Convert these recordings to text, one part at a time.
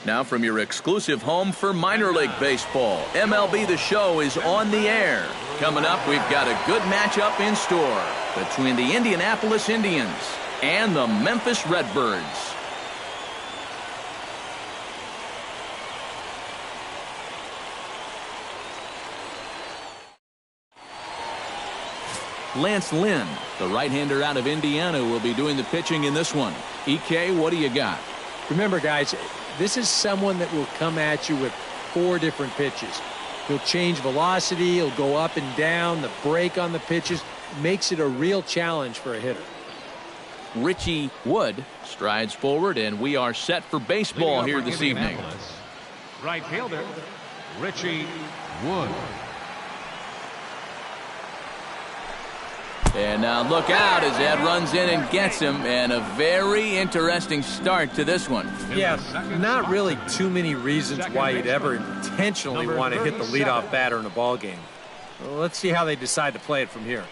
Now from your exclusive home for minor league baseball, MLB The Show is on the air. Coming up, we've got a good matchup in store between the Indianapolis Indians and the Memphis Redbirds. Lance Lynn, the right-hander out of Indiana, will be doing the pitching in this one. EK, what do you got? Remember, guys, this is someone that will come at you with 4 different pitches. He'll change velocity, he'll go up and down, the break on the pitches makes it a real challenge for a hitter. Richie Wood strides forward, and we are set for baseball here this evening. Right fielder, Richie Wood. And now look out as Ed runs in and gets him, and a very interesting start to this one. Yeah, not really too many reasons why you'd ever intentionally want to hit the leadoff batter in a ball game. Well, let's see how they decide to play it from here.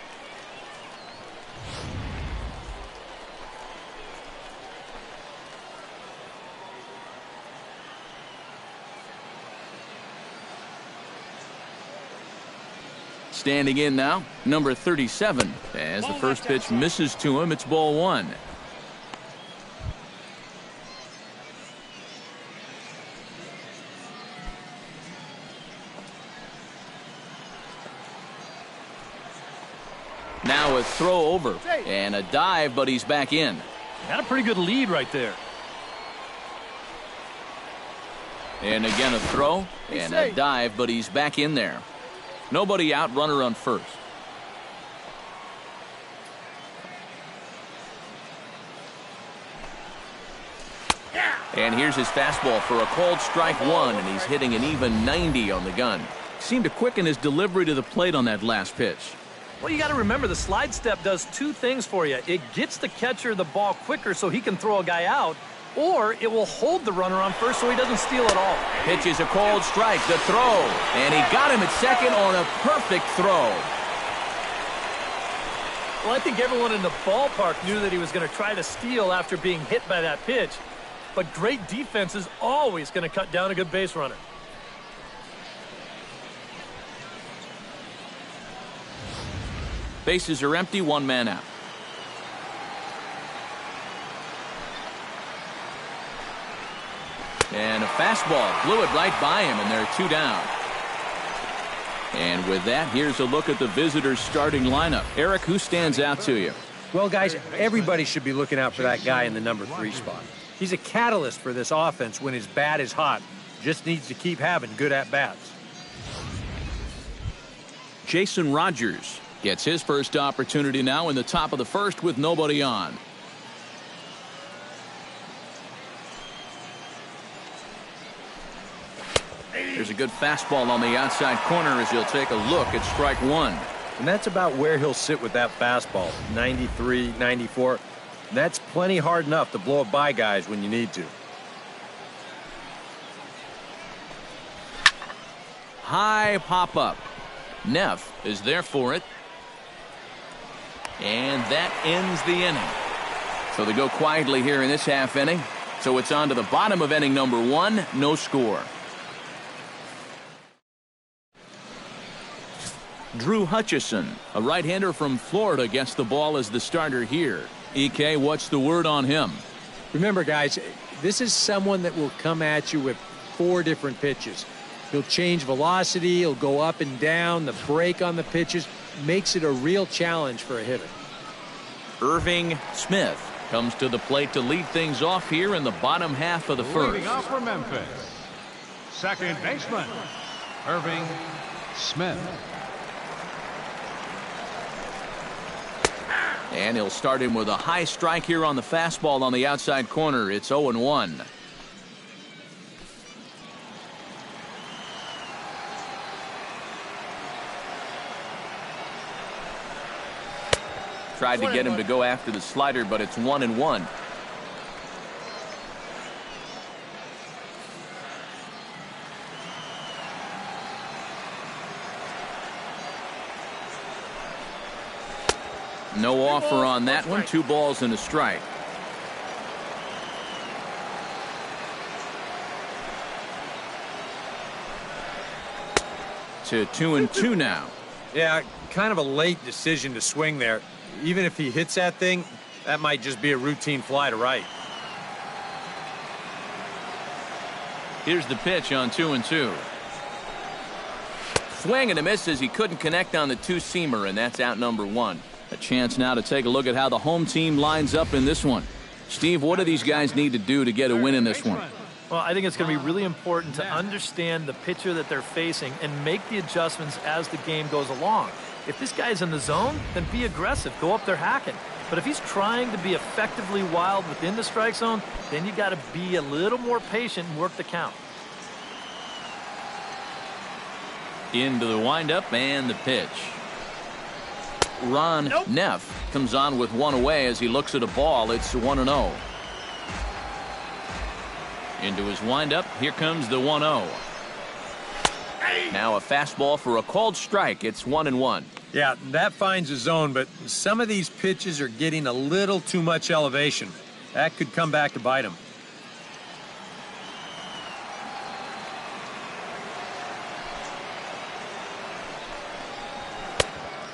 Standing in now, number 37. As the first pitch misses to him, it's ball 1. Now a throw over and a dive, but he's back in. Got a pretty good lead right there. And again a throw and a dive, but he's back in there. Nobody out, runner on first. And here's his fastball for a called strike 1, and he's hitting an even 90 on the gun. Seemed to quicken his delivery to the plate on that last pitch. Well, you got to remember the slide step does 2 things for you. It gets the catcher the ball quicker so he can throw a guy out, or it will hold the runner on first so he doesn't steal at all. Pitch is a called strike, the throw, and he got him at second on a perfect throw. Well, I think everyone in the ballpark knew that he was going to try to steal after being hit by that pitch, but great defense is always going to cut down a good base runner. Bases are empty, 1 man out. And a fastball blew it right by him, and they're 2 down. And with that, here's a look at the visitors' starting lineup. Eric, who stands out to you? Well, guys, everybody should be looking out for that guy in the number 3 spot. He's a catalyst for this offense when his bat is hot. Just needs to keep having good at-bats. Jason Rogers gets his first opportunity now in the top of the first with nobody on. There's a good fastball on the outside corner as he'll take a look at strike 1. And that's about where he'll sit with that fastball, 93, 94. That's plenty hard enough to blow it by guys when you need to. High pop-up. Neff is there for it. And that ends the inning. So they go quietly here in this half inning. So it's on to the bottom of inning number 1, no score. Drew Hutchison, a right-hander from Florida, gets the ball as the starter here. EK, what's the word on him? Remember, guys, this is someone that will come at you with 4 different pitches. He'll change velocity, he'll go up and down, the break on the pitches makes it a real challenge for a hitter. Irving Smith comes to the plate to lead things off here in the bottom half of the first. Leading off for Memphis, second baseman, Irving Smith. And he'll start him with a high strike here on the fastball on the outside corner. It's 0-1. Tried to get him to go after the slider, but it's 1-1. No offer on that one. 2 balls and a strike. to 2-2 now. Yeah, kind of a late decision to swing there. Even if he hits that thing, that might just be a routine fly to right. Here's the pitch on 2-2. Swing and a miss as he couldn't connect on the two-seamer, and that's out number one. A chance now to take a look at how the home team lines up in this one. Steve, what do these guys need to do to get a win in this one? Well, I think it's going to be really important to understand the pitcher that they're facing and make the adjustments as the game goes along. If this guy's in the zone, then be aggressive. Go up there hacking. But if he's trying to be effectively wild within the strike zone, then you got to be a little more patient and work the count. Into the windup and the pitch. Ron Neff comes on with one away as he looks at a ball. It's 1-0. Into his windup. Here comes the 1-0. Now a fastball for a called strike. It's 1-1. Yeah, that finds a zone, but some of these pitches are getting a little too much elevation. That could come back to bite him.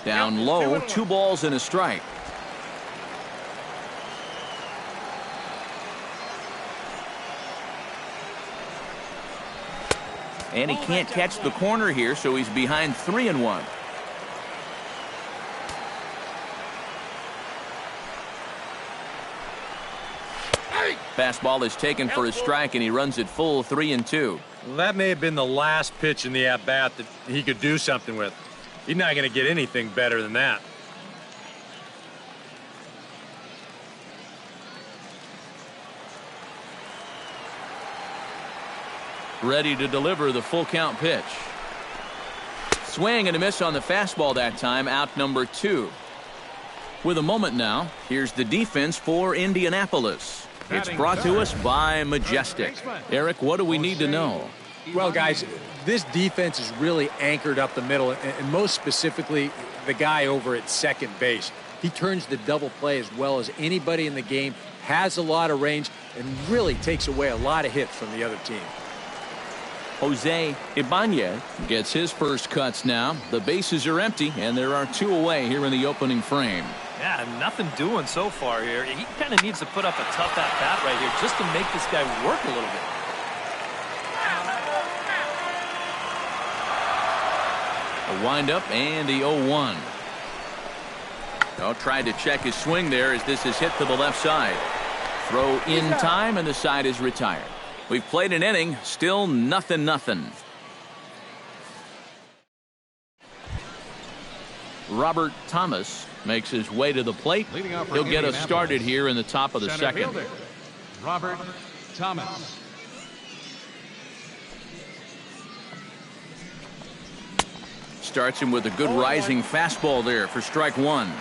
Down low, 2 balls and a strike. And he can't catch the corner here, so he's behind 3-1. Fastball is taken for a strike, and he runs it full 3-2. Well, that may have been the last pitch in the at-bat that he could do something with. He's not going to get anything better than that. Ready to deliver the full count pitch. Swing and a miss on the fastball that time, out number 2. With a moment now, here's the defense for Indianapolis. It's brought to us by Majestic. Eric, what do we need to know? Well, guys, this defense is really anchored up the middle, and most specifically, the guy over at second base. He turns the double play as well as anybody in the game, has a lot of range, and really takes away a lot of hits from the other team. Jose Ibanez gets his first cuts now. The bases are empty, and there are 2 away here in the opening frame. Yeah, nothing doing so far here. He kind of needs to put up a tough at-bat right here just to make this guy work a little bit. A windup and the 0-1. Oh, tried to check his swing there as this is hit to the left side. Throw in time, and the side is retired. We've played an inning, still 0-0. Robert Thomas makes his way to the plate. He'll get us started here in the top of the second. Robert Thomas. Starts him with a good rising fastball there for strike 1.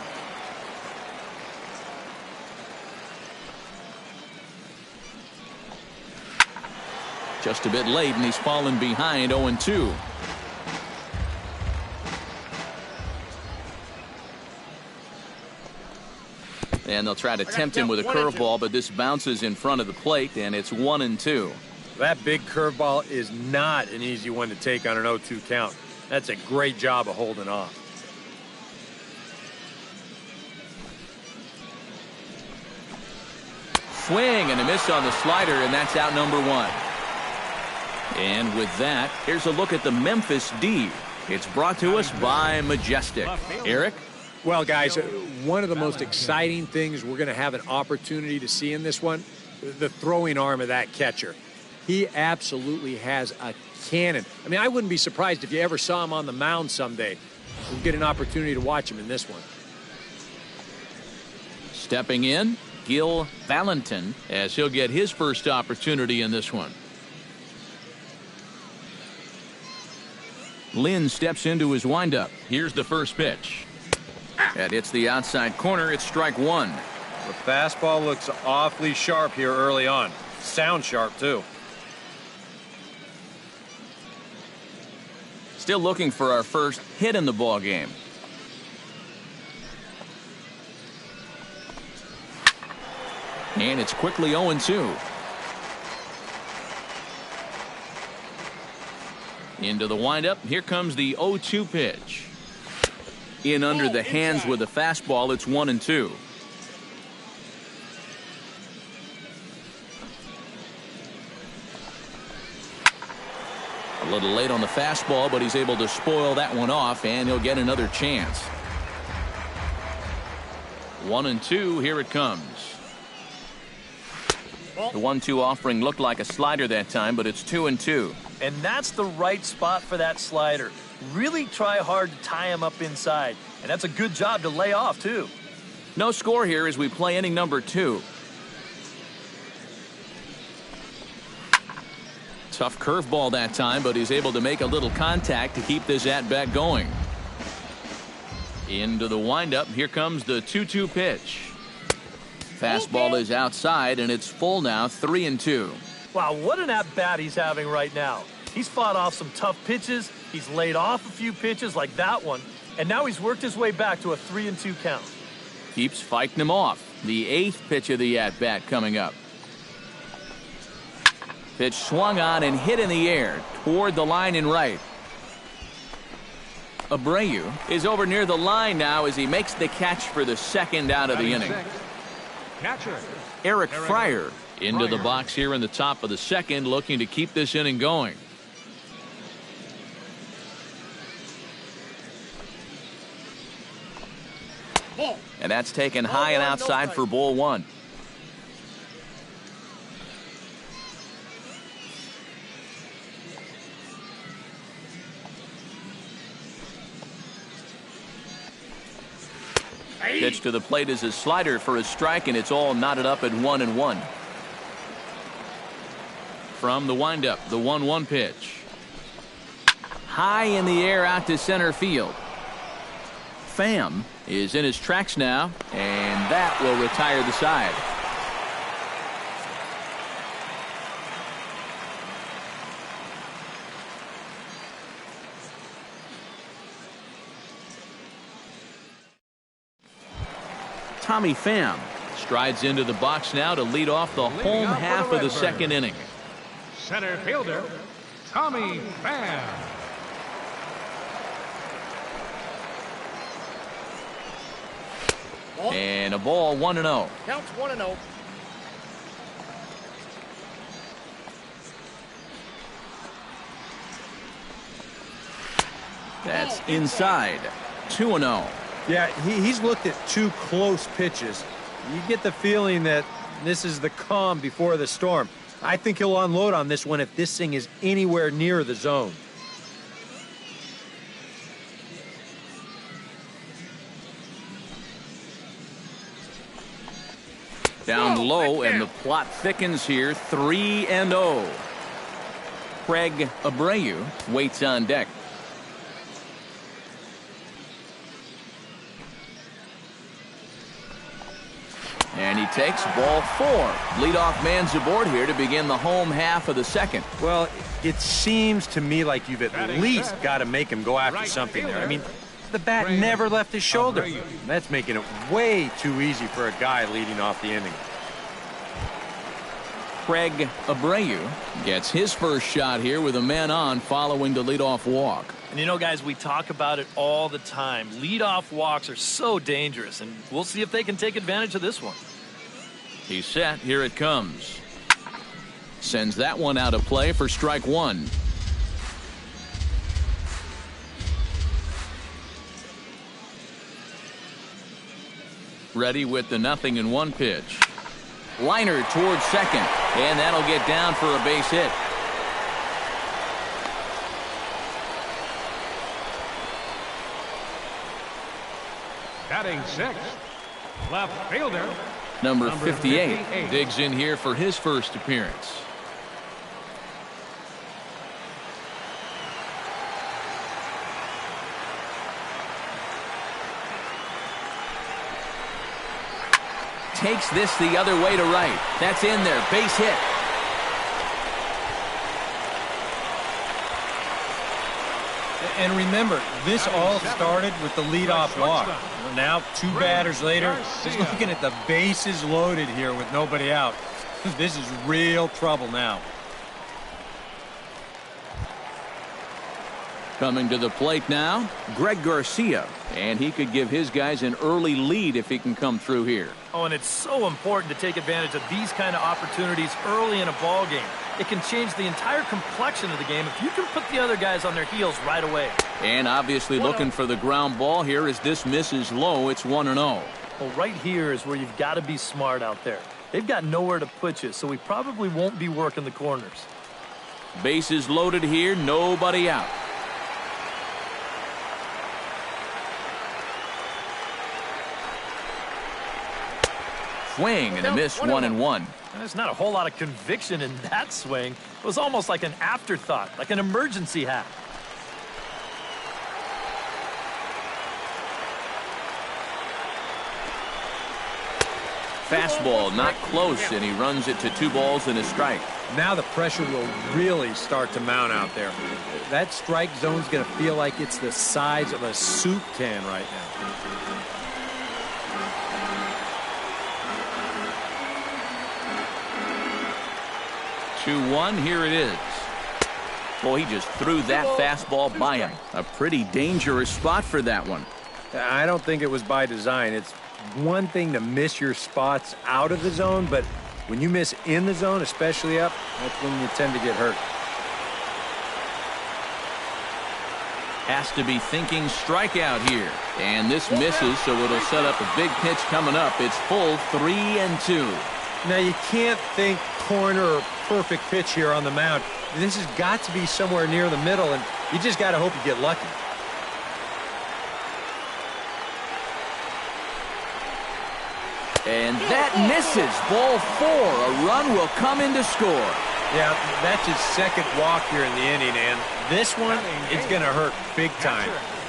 Just a bit late, and he's fallen behind 0-2. And they'll try to tempt him with a curveball, but this bounces in front of the plate, and it's 1-2. That big curveball is not an easy one to take on an 0-2 count. That's a great job of holding off. Swing and a miss on the slider, and that's out number 1. And with that, here's a look at the Memphis D. It's brought to us by Majestic. Eric? Well, guys, one of the most exciting things we're going to have an opportunity to see in this one, the throwing arm of that catcher. He absolutely has a cannon. I mean, I wouldn't be surprised if you ever saw him on the mound someday. We'll get an opportunity to watch him in this one. Stepping in, Gil Valentin, as he'll get his first opportunity in this one. Lynn steps into his windup. Here's the first pitch. That hits the outside corner. It's strike 1. The fastball looks awfully sharp here early on. Sound sharp, too. Still looking for our first hit in the ball game. And it's quickly 0-2. Into the windup. Here comes the 0-2 pitch. In under the hands with a fastball. It's 1-2. A little late on the fastball, but he's able to spoil that one off, and he'll get another chance. 1-2. Here it comes. The 1-2 offering looked like a slider that time, but it's 2-2. And that's the right spot for that slider. Really try hard to tie him up inside. And that's a good job to lay off, too. No score here as we play inning number 2. Tough curveball that time, but he's able to make a little contact to keep this at-bat going. Into the windup. Here comes the 2-2 pitch. Fastball is outside, and it's full now, 3-2. Wow, what an at-bat he's having right now. He's fought off some tough pitches. He's laid off a few pitches like that one. And now he's worked his way back to a 3-2 count. Keeps fighting him off. The 8th pitch of the at-bat coming up. Pitch swung on and hit in the air toward the line and right. Abreu is over near the line now as he makes the catch for the second out of the inning. Catcher. Eric Fryer into the box here in the top of the second, looking to keep this inning going. And that's taken high and outside for ball 1. Pitch to the plate is a slider for a strike, and it's all knotted up at 1-1. From the windup, the 1-1 pitch. High in the air out to center field. Pham is in his tracks now, and that will retire the side. Tommy Pham strides into the box now to lead off the home half of the second inning. Center fielder, Tommy Pham. And a ball, 1-0. Counts 1-0. That's inside. 2-0. Yeah, he's looked at 2 close pitches. You get the feeling that this is the calm before the storm. I think he'll unload on this one if this thing is anywhere near the zone. Down low, and the plot thickens here. 3-0. Craig Abreu waits on deck. And he takes ball 4. Leadoff man's aboard here to begin the home half of the second. Well, it seems to me like you've at least got to make him go after something there. I mean, the bat never left his shoulder. That's making it way too easy for a guy leading off the inning. Craig Abreu gets his first shot here with a man on following the leadoff walk. And you know, guys, we talk about it all the time. Leadoff walks are so dangerous, and we'll see if they can take advantage of this one. He's set. Here it comes. Sends that one out of play for strike 1. Ready with the 0-1 pitch. Liner towards second, and that'll get down for a base hit. Batting 6th, left fielder. Number 58 digs in here for his first appearance. Takes this the other way to right. That's in there. Base hit. And remember, this all started with the leadoff walk. Now, 2 batters later, he's looking at the bases loaded here with nobody out. This is real trouble now. Coming to the plate now, Greg Garcia. And he could give his guys an early lead if he can come through here. Oh, and it's so important to take advantage of these kind of opportunities early in a ball game. It can change the entire complexion of the game if you can put the other guys on their heels right away. And obviously looking for the ground ball here as this misses low. It's 1-0. Well, right here is where you've got to be smart out there. They've got nowhere to put you, so we probably won't be working the corners. Bases loaded here, nobody out. Swing and a miss, 1-1. There's not a whole lot of conviction in that swing. It was almost like an afterthought, like an emergency hack. Fastball not close, and he runs it to 2 balls and a strike. Now the pressure will really start to mount out there. That strike zone's going to feel like it's the size of a soup can right now. 2-1, here it is. Boy, he just threw that fastball by him. A pretty dangerous spot for that one. I don't think it was by design. It's one thing to miss your spots out of the zone, but when you miss in the zone, especially up, that's when you tend to get hurt. Has to be thinking strikeout here. And this misses, so it'll set up a big pitch coming up. It's full 3-2. Now, you can't think corner or perfect pitch here on the mound. This has got to be somewhere near the middle, and you just got to hope you get lucky. And that misses. Ball 4. A run will come in to score. Yeah, that's his second walk here in the inning, and this one, it's going to hurt big time.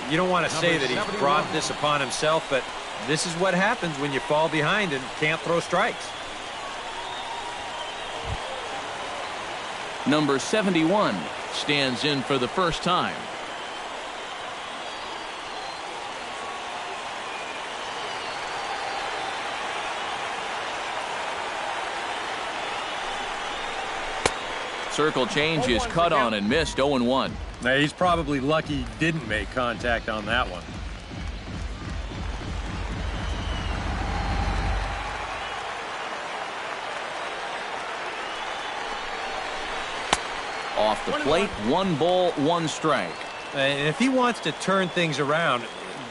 You don't want to say that he's brought this upon himself, but this is what happens when you fall behind and can't throw strikes. Number 71 stands in for the first time. Circle change is cut on and missed. 0-1. Now, he's probably lucky he didn't make contact on that one. Off the plate, 1 ball, 1 strike. And if he wants to turn things around,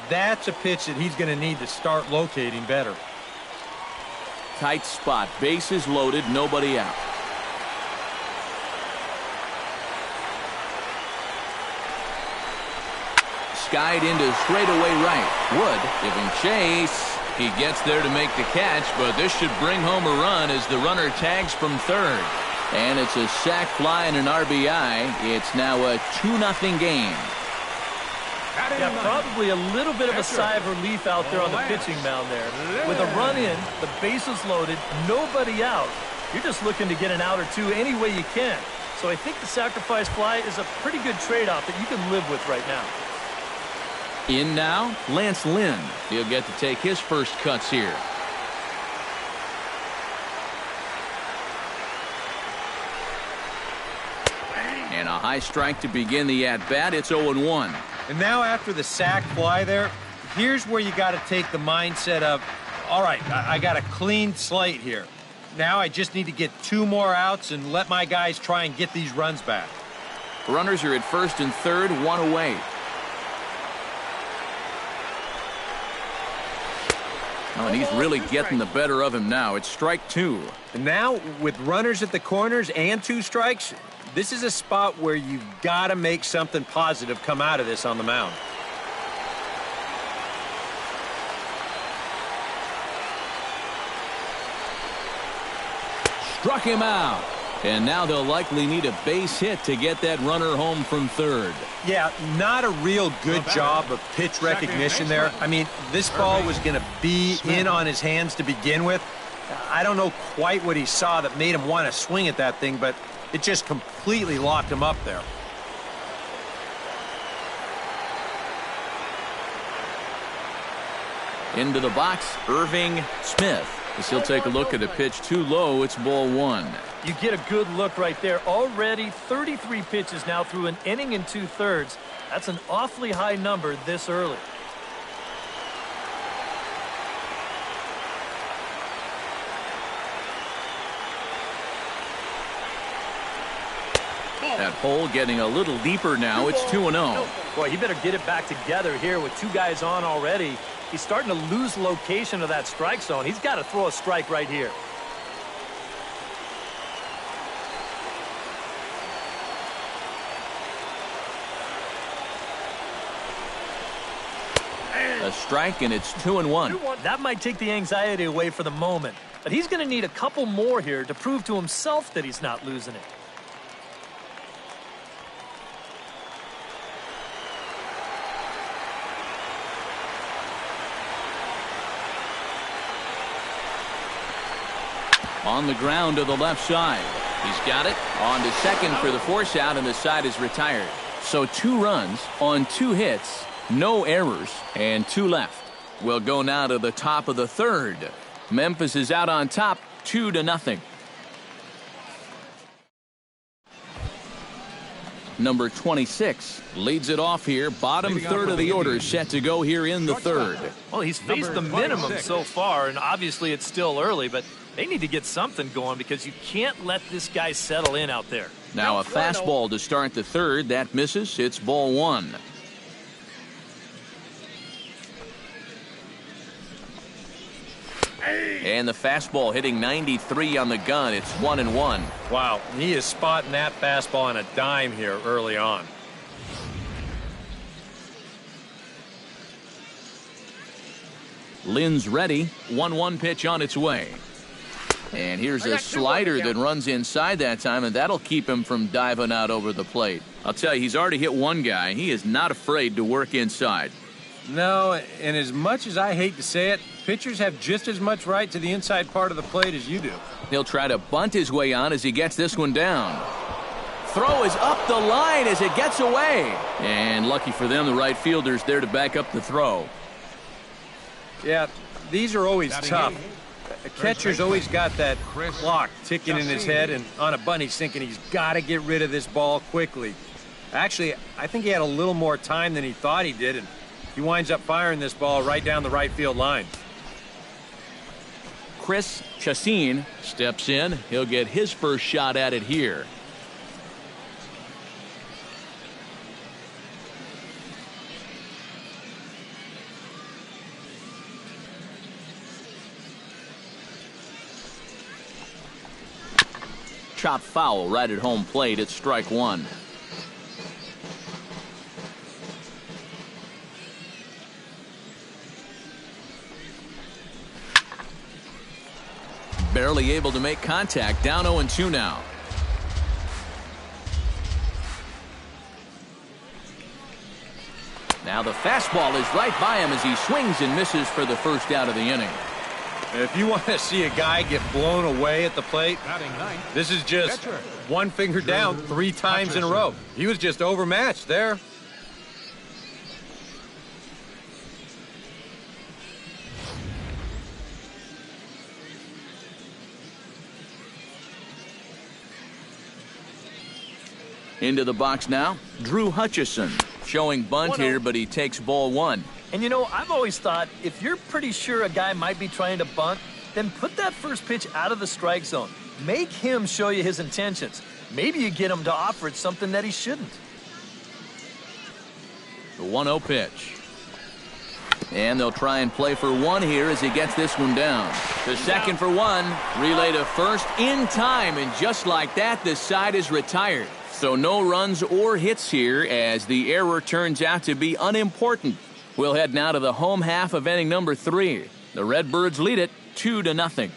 that's a pitch that he's going to need to start locating better. Tight spot, bases loaded, nobody out. Skied into straightaway right. Wood giving chase. He gets there to make the catch, but this should bring home a run as the runner tags from third. And it's a sac fly and an RBI. It's now a 2-0 game. Yeah, probably a little bit of a sigh of relief out there on the pitching mound there. With a run in, the bases loaded, nobody out. You're just looking to get an out or two any way you can. So I think the sacrifice fly is a pretty good trade-off that you can live with right now. In now, Lance Lynn. He'll get to take his first cuts here. And a high strike to begin the at-bat. It's 0-1. And now after the sac fly there, here's where you got to take the mindset of, all right, I got a clean slate here. Now I just need to get 2 more outs and let my guys try and get these runs back. Runners are at first and third, 1 away. Oh, and he's really getting the better of him now. It's strike 2. And now with runners at the corners and 2 strikes, this is a spot where you've got to make something positive come out of this on the mound. Struck him out. And now they'll likely need a base hit to get that runner home from third. Yeah, not a real good job of pitch recognition there. I mean, this ball was going to be in on his hands to begin with. I don't know quite what he saw that made him want to swing at that thing, but it just completely locked him up there. Into the box, Irving Smith. As he'll take a look at a pitch too low. It's ball one. You get a good look right there. Already 33 pitches now through an inning and 2/3. That's an awfully high number this early. That hole getting a little deeper now. It's 2-0. Boy, he better get it back together here with two guys on already. He's starting to lose location of that strike zone. He's got to throw a strike right here. A strike, and it's 2-1. That might take the anxiety away for the moment, but he's going to need a couple more here to prove to himself that he's not losing it. On the ground to the left side. He's got it. On to second for the force out, and the side is retired. So 2 runs on 2 hits, no errors, and 2 left. We'll go now to the top of the 3rd. Memphis is out on top, 2-0. Number 26 leads it off here. Bottom 3rd of the order set to go here in the 3rd. Well, he's faced the minimum so far, and obviously it's still early, but they need to get something going because you can't let this guy settle in out there. Now a fastball to start the 3rd. That misses. It's ball one. And the fastball hitting 93 on the gun. It's 1-1. Wow, he is spotting that fastball on a dime here early on. Lynn's ready. 1-1 pitch on its way. And here's a slider that runs inside that time, and that'll keep him from diving out over the plate. I'll tell you, he's already hit one guy. He is not afraid to work inside. No, and as much as I hate to say it, pitchers have just as much right to the inside part of the plate as you do. He'll try to bunt his way on as he gets this one down. Throw is up the line as it gets away. And lucky for them, the right fielder's there to back up the throw. Yeah, these are always tough. A catcher's always got that clock ticking in his head, and on a bunt he's thinking he's got to get rid of this ball quickly. Actually, I think he had a little more time than he thought he did, and he winds up firing this ball right down the right field line. Chris Chassin steps in. He'll get his first shot at it here. Chop foul right at home plate. It's strike one. Barely able to make contact. Down 0-2 now. Now the fastball is right by him as he swings and misses for the first out of the inning. If you want to see a guy get blown away at the plate, this is just one finger down 3 times in a row. He was just overmatched there. Into the box now, Drew Hutchison. Showing bunt here, but he takes ball one. And you know, I've always thought if you're pretty sure a guy might be trying to bunt, then put that first pitch out of the strike zone. Make him show you his intentions. Maybe you get him to offer it something that he shouldn't. The 1-0 pitch. And they'll try and play for one here as he gets this one down. To second for one. Relay to first in time. And just like that, the side is retired. So no runs or hits here as the error turns out to be unimportant. We'll head now to the home half of inning number 3. The Redbirds lead it 2-0.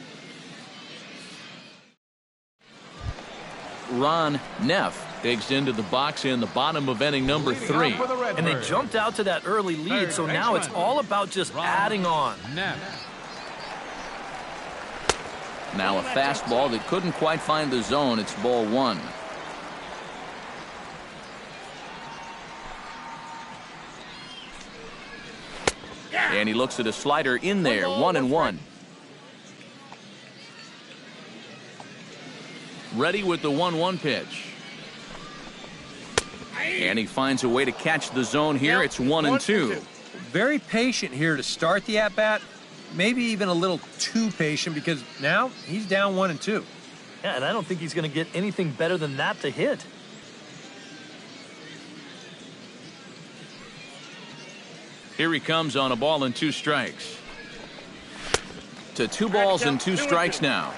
Ron Neff digs into the box in the bottom of inning number 3. And they jumped out to that early lead, so now it's all about just adding on. Now a fastball that couldn't quite find the zone. It's ball one. And he looks at a slider in there. 1-1. Ready with the 1-1 pitch. And he finds a way to catch the zone here. It's 1-2. Very patient here to start the at-bat. Maybe even a little too patient because now he's down 1-2. Yeah, and I don't think he's going to get anything better than that to hit. Here he comes on a ball and 2 strikes. To 2 balls and 2 strikes now.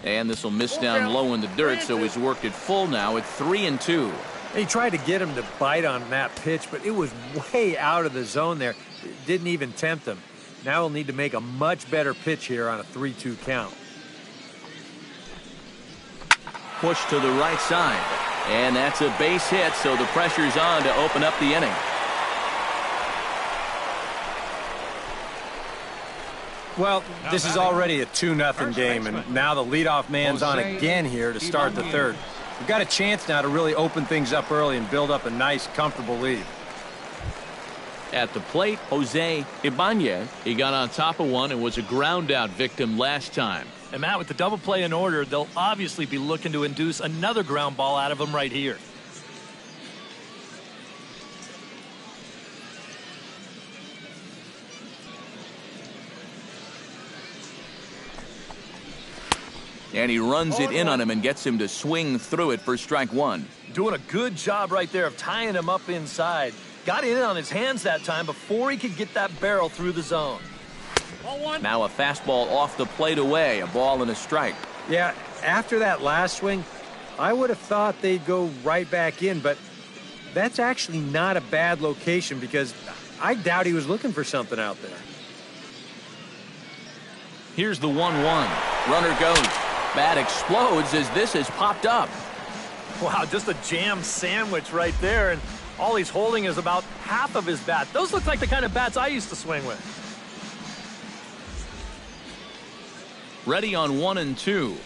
And this will miss down low in the dirt, so he's worked it full now at 3-2. He tried to get him to bite on that pitch, but it was way out of the zone there. It didn't even tempt him. Now he'll need to make a much better pitch here on a 3-2 count. Push to the right side. And that's a base hit, so the pressure's on to open up the inning. Well, this is already a 2-0 game, and now the leadoff man's on again here to start the third. We've got a chance now to really open things up early and build up a nice, comfortable lead. At the plate, Jose Ibanez. He got on top of one and was a ground-out victim last time. And, Matt, with the double play in order, they'll obviously be looking to induce another ground ball out of him right here. And he runs it in on him and gets him to swing through it for strike 1. Doing a good job right there of tying him up inside. Got in on his hands that time before he could get that barrel through the zone. Now a fastball off the plate away, a ball and a strike. Yeah, after that last swing, I would have thought they'd go right back in, but that's actually not a bad location because I doubt he was looking for something out there. Here's the 1-1. Runner goes. Bat explodes as this has popped up. Wow, just a jam sandwich right there, and all he's holding is about half of his bat. Those look like the kind of bats I used to swing with. Ready on 1-2.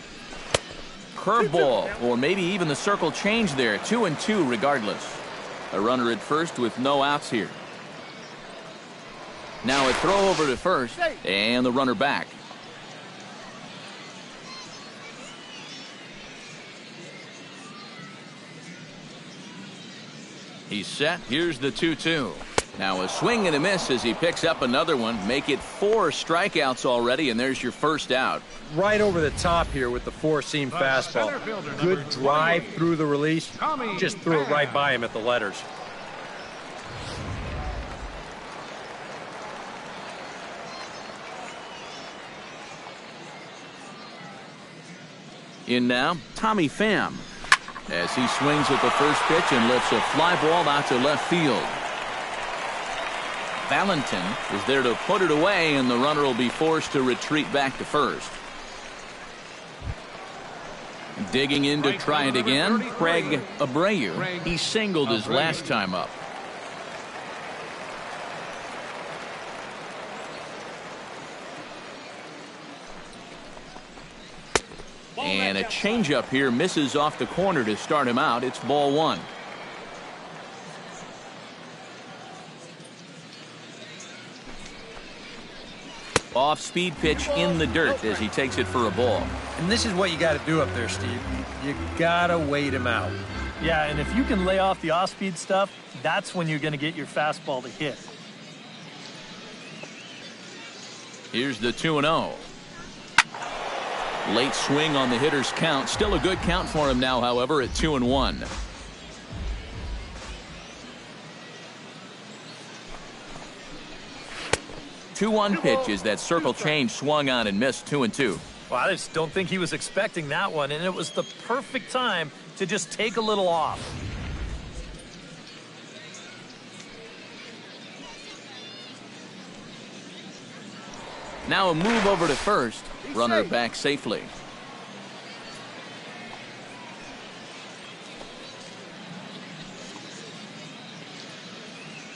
Curveball, or maybe even the circle change there. 2-2 regardless. A runner at first with no outs here. Now a throw over to first, and the runner back. He's set. Here's the 2-2. Now a swing and a miss as he picks up another one. Make it 4 strikeouts already, and there's your first out. Right over the top here with the 4-seam fastball. Good drive through the release. Just threw it right by him at the letters. In now, Tommy Pham, as he swings at the first pitch and lifts a fly ball out to left field. Valentin is there to put it away, and the runner will be forced to retreat back to first. Digging in to try it again, Craig Abreu. He singled his last time up. And a changeup here misses off the corner to start him out. It's ball 1. Off-speed pitch in the dirt as he takes it for a ball. And this is what you got to do up there, Steve. You got to wait him out. Yeah, and if you can lay off the off-speed stuff, that's when you're going to get your fastball to hit. Here's the 2-0. Late swing on the hitter's count. Still a good count for him now, however, at 2-1. Two-one pitch as that circle change swung on and missed. 2-2. Well, I just don't think he was expecting that one, and it was the perfect time to just take a little off. Now a move over to first. Runner back safely.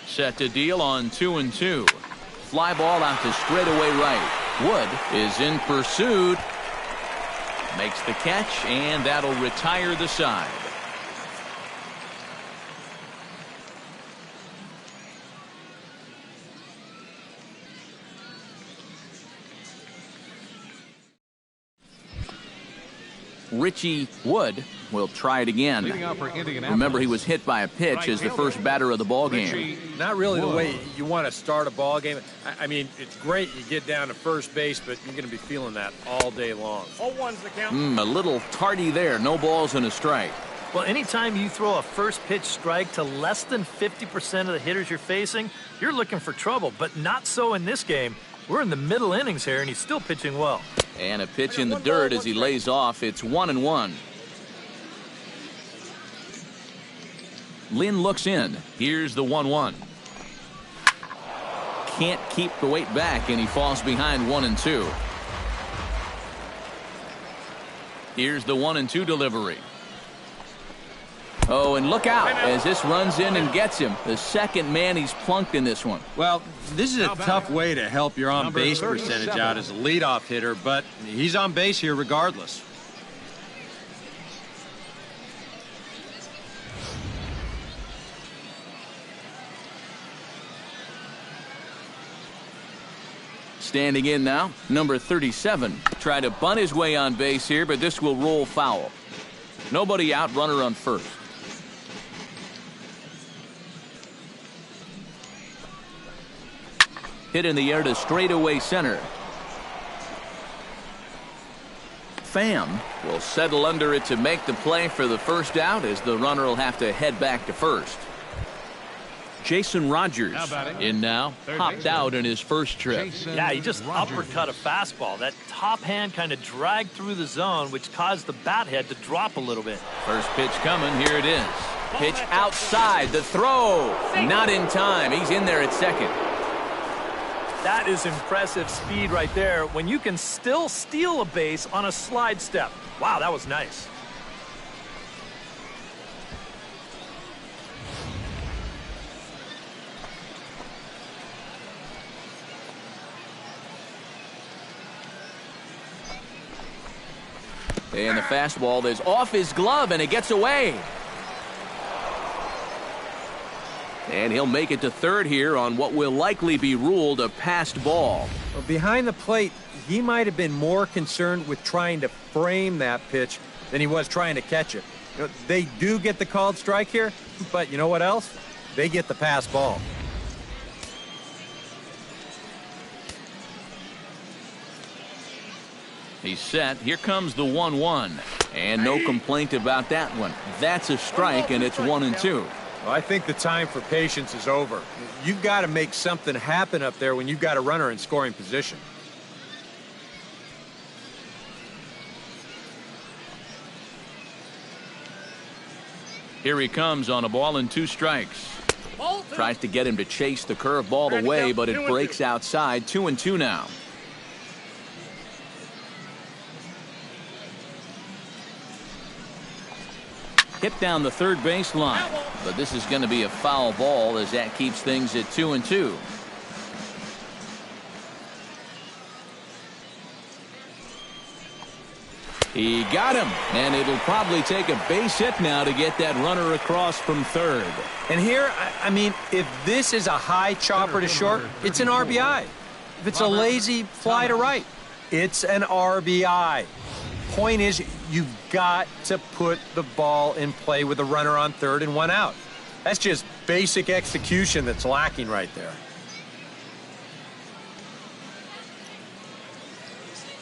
Set to deal on 2-2. Fly ball out to straightaway right. Wood is in pursuit. Makes the catch, and that'll retire the side. Richie Wood will try it again. Leading off for Indianapolis. Remember, he was hit by a pitch as the first batter of the ball game. Not really the way you want to start a ball game. I mean, it's great you get down to first base, but you're going to be feeling that all day long. 0-1's the count. A little tardy there. No balls and a strike. Well, anytime you throw a first pitch strike to less than 50% of the hitters you're facing, you're looking for trouble, but not so in this game. We're in the middle innings here, and he's still pitching well. And a pitch in the dirt as he lays off. It's 1-1. Lynn looks in. Here's the 1-1. Can't keep the weight back, and he falls behind 1-2. Here's the 1-2 delivery. Oh, and look out as this runs in and gets him. The second man he's plunked in this one. Well, this is a tough way to help your on-base percentage out as a leadoff hitter, but he's on base here regardless. Standing in now, number 37. Tried to bunt his way on base here, but this will roll foul. Nobody out, runner on first. Hit in the air to straightaway center. Pham will settle under it to make the play for the first out as the runner will have to head back to first. Jason Rogers in now, hopped out in his first trip. Yeah, he just uppercut a fastball. That top hand kind of dragged through the zone, which caused the bat head to drop a little bit. First pitch coming. Here it is. Pitch outside. The throw. Not in time. He's in there at second. That is impressive speed right there when you can still steal a base on a slide step. Wow, that was nice. And the fastball is off his glove, and it gets away. And he'll make it to third here on what will likely be ruled a passed ball. Well, behind the plate, he might have been more concerned with trying to frame that pitch than he was trying to catch it. You know, they do get the called strike here, but you know what else? They get the pass ball. He's set. Here comes the 1-1. And no complaint about that one. That's a strike, and it's 1-2. Well, I think the time for patience is over. You've got to make something happen up there when you've got a runner in scoring position. Here he comes on a ball and 2 strikes. Tries to get him to chase the curveball away, but it breaks outside. 2-2 now. Hit down the third base line, but this is going to be a foul ball as that keeps things at 2-2. He got him, and it'll probably take a base hit now to get that runner across from third. And here, I mean, if this is a high chopper to short, it's an RBI. If it's a lazy fly to right, it's an RBI. Point is, you've got to put the ball in play with a runner on third and 1 out. That's just basic execution that's lacking right there.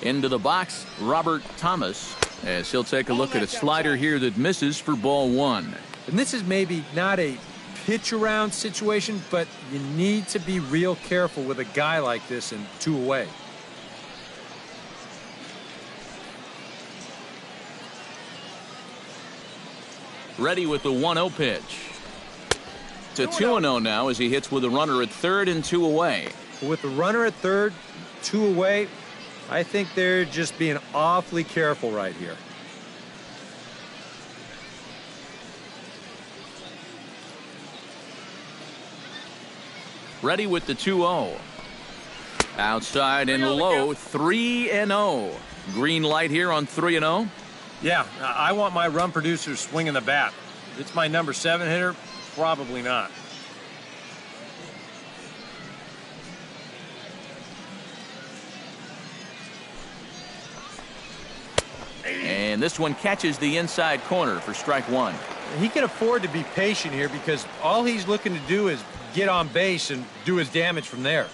Into the box, Robert Thomas, as he'll take a look at a slider here that misses for ball 1. And this is maybe not a pitch around situation, but you need to be real careful with a guy like this in 2 away. Ready with the 1-0 pitch. To 2-0 now as he hits with a runner at third and 2 away. With the runner at third, 2 away, I think they're just being awfully careful right here. Ready with the 2-0. Outside and low, 3-0. Green light here on 3-0. Yeah, I want my run producer swinging the bat. If it's my number 7 hitter, probably not. And And this one catches the inside corner for strike one. He can afford to be patient here because all he's looking to do is get on base and do his damage from there.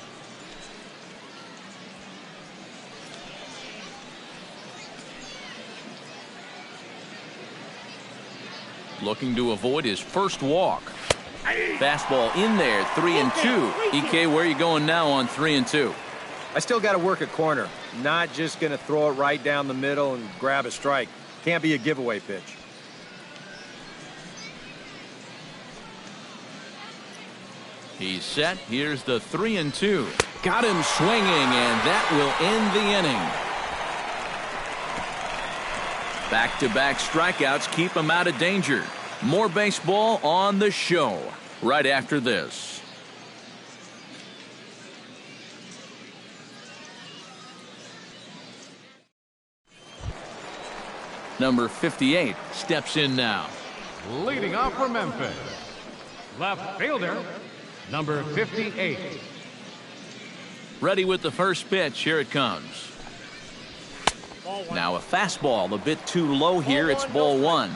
Looking to avoid his first walk. Fastball in there, 3-2. EK, where are you going now on 3-2? I still got to work a corner. Not just going to throw it right down the middle and grab a strike. Can't be a giveaway pitch. He's set. Here's the 3-2. Got him swinging, and that will end the inning. Back-to-back strikeouts keep him out of danger. More baseball on the show right after this. Number 58 steps in now. Leading off for Memphis, left fielder, number 58. Ready with the first pitch. Here it comes. Now a fastball a bit too low here. It's ball one.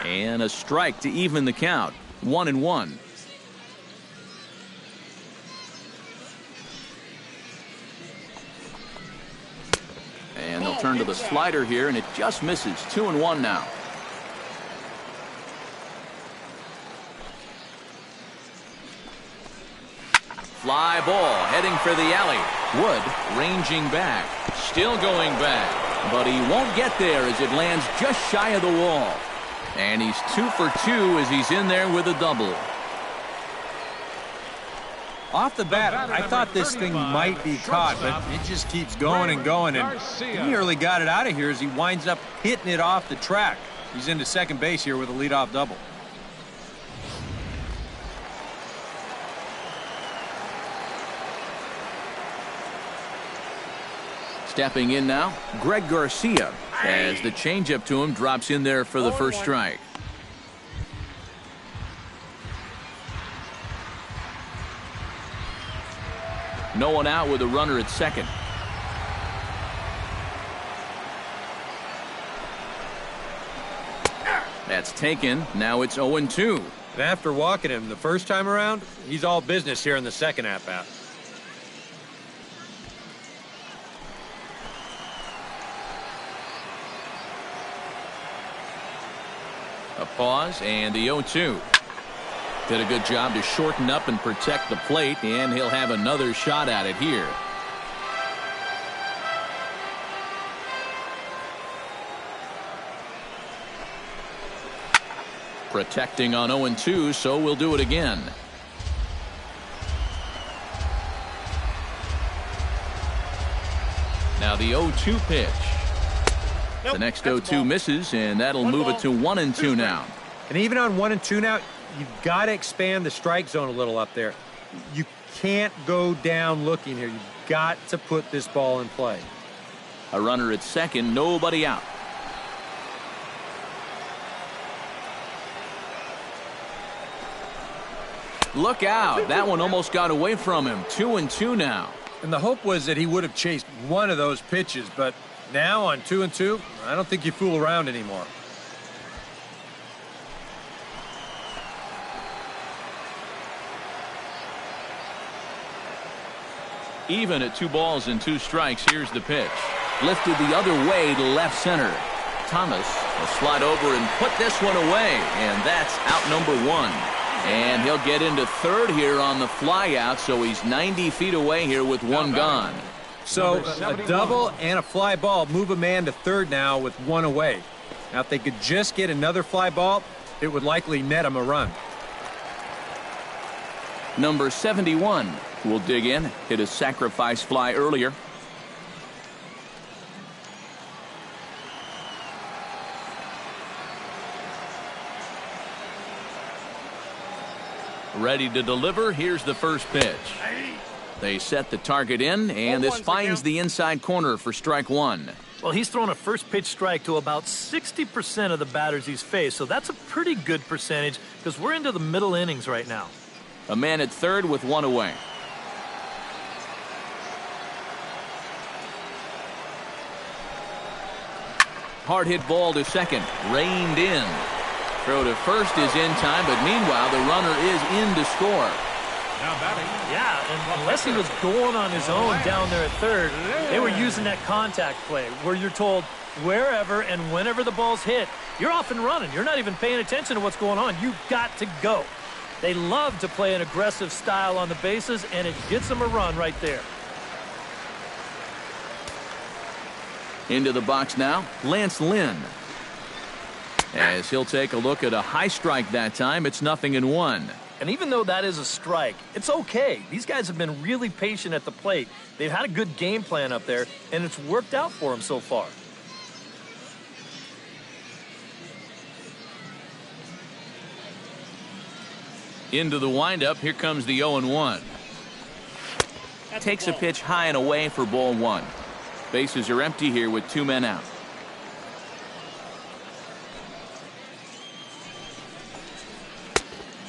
And a strike to even the count. 1-1. And they'll turn to the slider here, and it just misses. 2-1 now. Fly ball heading for the alley. Wood ranging back. Still going back. But he won't get there as it lands just shy of the wall. And he's 2 for 2 as he's in there with a double. Off the bat, I thought this thing might be caught, but it just keeps going and going. And he nearly got it out of here as he winds up hitting it off the track. He's into second base here with a leadoff double. Stepping in now, Greg Garcia, as the changeup to him drops in there for the first strike. No one out with a runner at second. That's taken. Now it's 0-2. And after walking him the first time around, he's all business here in the second at-bat. A pause and the 0-2. Did a good job to shorten up and protect the plate, and he'll have another shot at it here. Protecting on 0-2, so we'll do it again. Now the 0-2 pitch. The next 0-2 misses, and that'll move it to 1-2 now. And even on 1-2 now, you've got to expand the strike zone a little up there. You can't go down looking here. You've got to put this ball in play. A runner at second, nobody out. Look out. That one almost got away from him. 2-2 now. And the hope was that he would have chased one of those pitches, but now on 2-2, I don't think you fool around anymore. Even at 2 balls and 2 strikes, here's the pitch. Lifted the other way to left center. Thomas will slide over and put this one away, and that's out number 1. And he'll get into third here on the fly out, so he's 90 feet away here with 1 gone. So a double and a fly ball move a man to third now with 1 away. Now if they could just get another fly ball, it would likely net him a run. Number 71 will dig in, hit a sacrifice fly earlier. Ready to deliver. Here's the first pitch. They set the target in, and this finds the inside corner for strike 1. Well, he's thrown a first pitch strike to about 60% of the batters he's faced, so that's a pretty good percentage because we're into the middle innings right now. A man at third with 1 away. Hard hit ball to second. Reined in. Throw to first is in time, but meanwhile the runner is in to score. Now batting. Yeah, and unless he was going on his own down there at third, they were using that contact play where you're told wherever and whenever the ball's hit, you're off and running. You're not even paying attention to what's going on. You've got to go. They love to play an aggressive style on the bases, and it gets them a run right there. Into the box now, Lance Lynn. As he'll take a look at a high strike that time, it's 0-1. And even though that is a strike, it's okay. These guys have been really patient at the plate. They've had a good game plan up there, and it's worked out for them so far. Into the windup, here comes the 0-1. Takes a pitch high and away for ball one. Bases are empty here with 2 men out.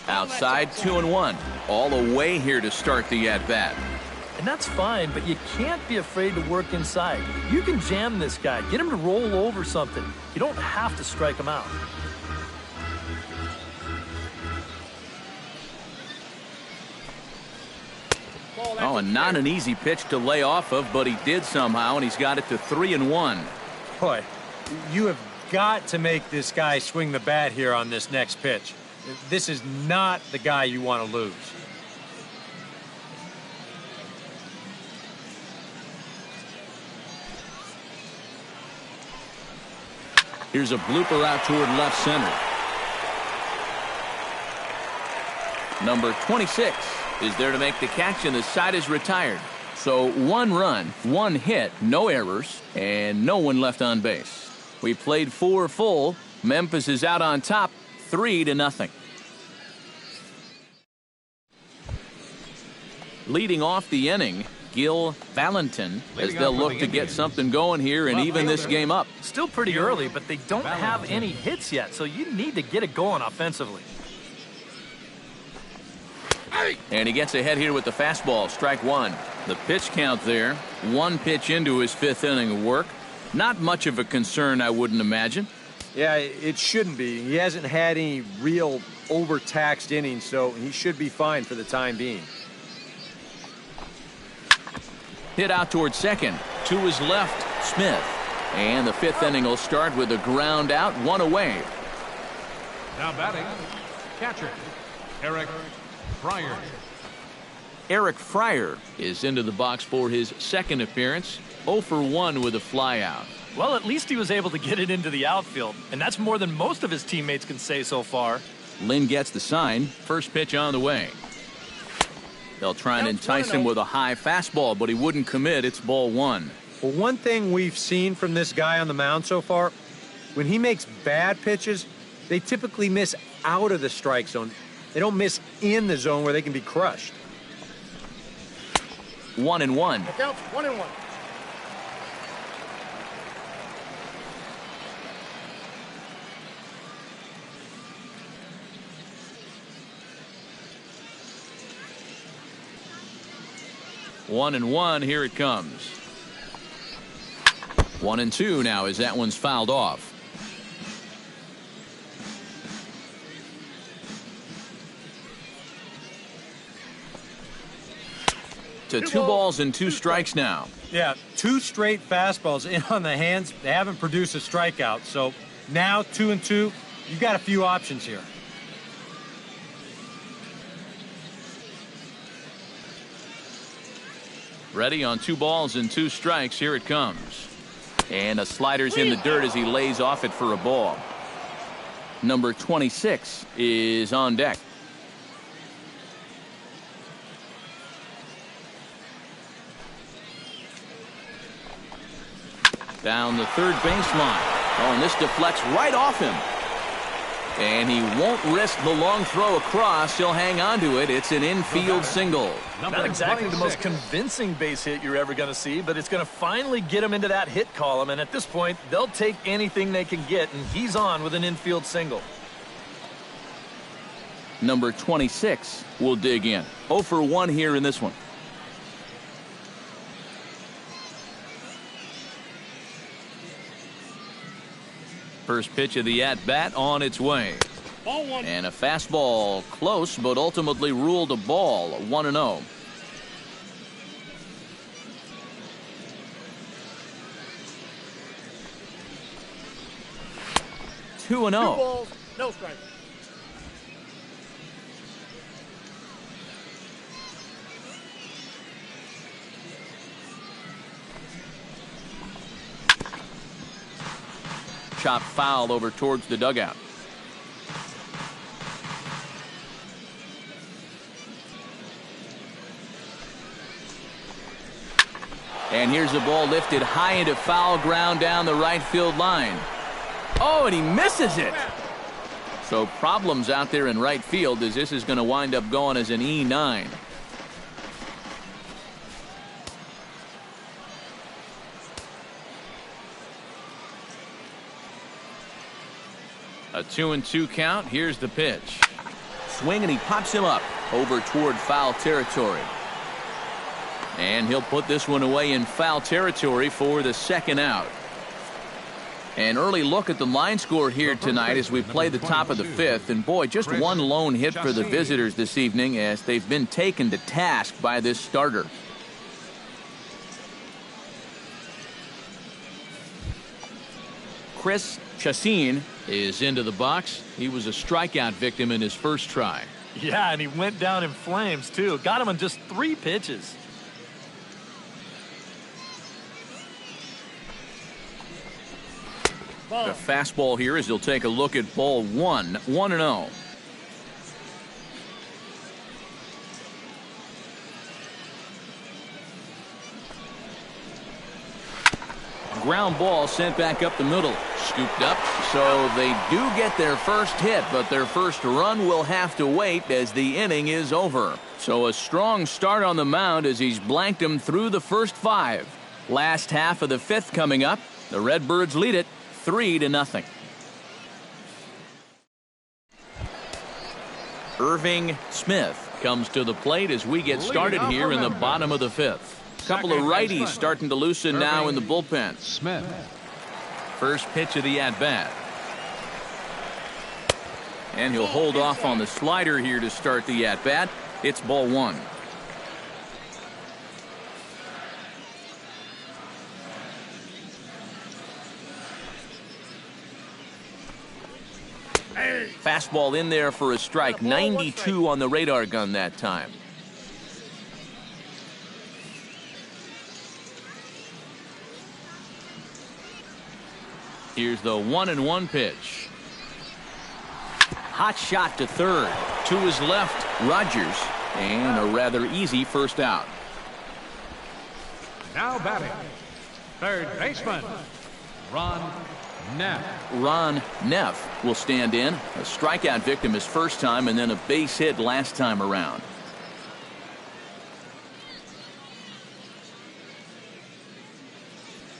Outside, 2-1. All away here to start the at-bat. And that's fine, but you can't be afraid to work inside. You can jam this guy, get him to roll over something. You don't have to strike him out. Oh, and not an easy pitch to lay off of, but he did somehow, and he's got it to 3-1. Boy, you have got to make this guy swing the bat here on this next pitch. This is not the guy you want to lose. Here's a blooper out toward left center. Number 26 is there to make the catch, and the side is retired. So 1 run, 1 hit, no errors, and no one left on base. We played 4 full. Memphis is out on top, 3-0. Leading off the inning, Gil Valentin, as they'll look to get something going here and even this game up. Still pretty early, but they don't have any hits yet, so you need to get it going offensively. And he gets ahead here with the fastball, strike 1. The pitch count there, 1 pitch into his 5th inning of work. Not much of a concern, I wouldn't imagine. Yeah, it shouldn't be. He hasn't had any real overtaxed innings, so he should be fine for the time being. Hit out towards second. To his left, Smith. And the 5th inning will start with a ground out, 1 away. Now batting, catcher, Eric Fryer. Eric Fryer is into the box for his 2nd appearance. 0 for 1 with a flyout. Well, at least he was able to get it into the outfield, and that's more than most of his teammates can say so far. Lynn gets the sign. First pitch on the way. They'll try and entice him with a high fastball, but he wouldn't commit. It's ball 1. Well, one thing we've seen from this guy on the mound so far, when he makes bad pitches, they typically miss out of the strike zone. They don't miss in the zone where they can be crushed. 1-1. Counts 1-1. One and one, here it comes. 1-2 now as that one's fouled off. To 2 balls and 2 strikes now. Yeah, 2 straight fastballs in on the hands. They haven't produced a strikeout. So now 2-2, you've got a few options here. Ready on 2 balls and 2 strikes. Here it comes. And a slider's in the dirt as he lays off it for a ball. Number 26 is on deck. Down the third baseline. Oh, and this deflects right off him. And he won't risk the long throw across. He'll hang on to it. It's an infield single. Not exactly the most convincing base hit you're ever going to see, but it's going to finally get him into that hit column. And at this point, they'll take anything they can get, and he's on with an infield single. Number 26 will dig in. 0 for 1 here in this one. First pitch of the at-bat on its way. Ball one. And a fastball close, but ultimately ruled a ball. 1-0. Two and 0. 2 balls, no strikes. Chop foul over towards the dugout. And here's the ball lifted high into foul ground down the right field line. Oh, and he misses it. So problems out there in right field, as this is going to wind up going as an E9. A 2-2 count. Here's the pitch. Swing, and he pops him up over toward foul territory. And he'll put this one away in foul territory for the second out. An early look at the line score here tonight as we play the top of the fifth. And boy, just one lone hit for the visitors this evening as they've been taken to task by this starter. Chris Chassin is into the box. He was a strikeout victim in his first try. Yeah, and he went down in flames, too. Got him on just 3 pitches. The fastball here as he'll take a look at ball 1. 1-0. Ground ball sent back up the middle. Scooped up. So they do get their first hit, but their first run will have to wait as the inning is over. So a strong start on the mound as he's blanked him through the first 5. Last half of the 5th coming up. The Redbirds lead it 3-0. Irving Smith comes to the plate as we get started here in the bottom of the 5th. Couple of righties starting to loosen now in the bullpen. Smith. First pitch of the at-bat. And he'll hold off on the slider here to start the at-bat. It's ball 1. Fastball in there for a strike. 92 on the radar gun that time. Here's the 1-1 pitch. Hot shot to third. To his left, Rogers. And a rather easy first out. Now batting, third baseman, Ron Neff. Ron Neff will stand in. A strikeout victim his first time and then a base hit last time around.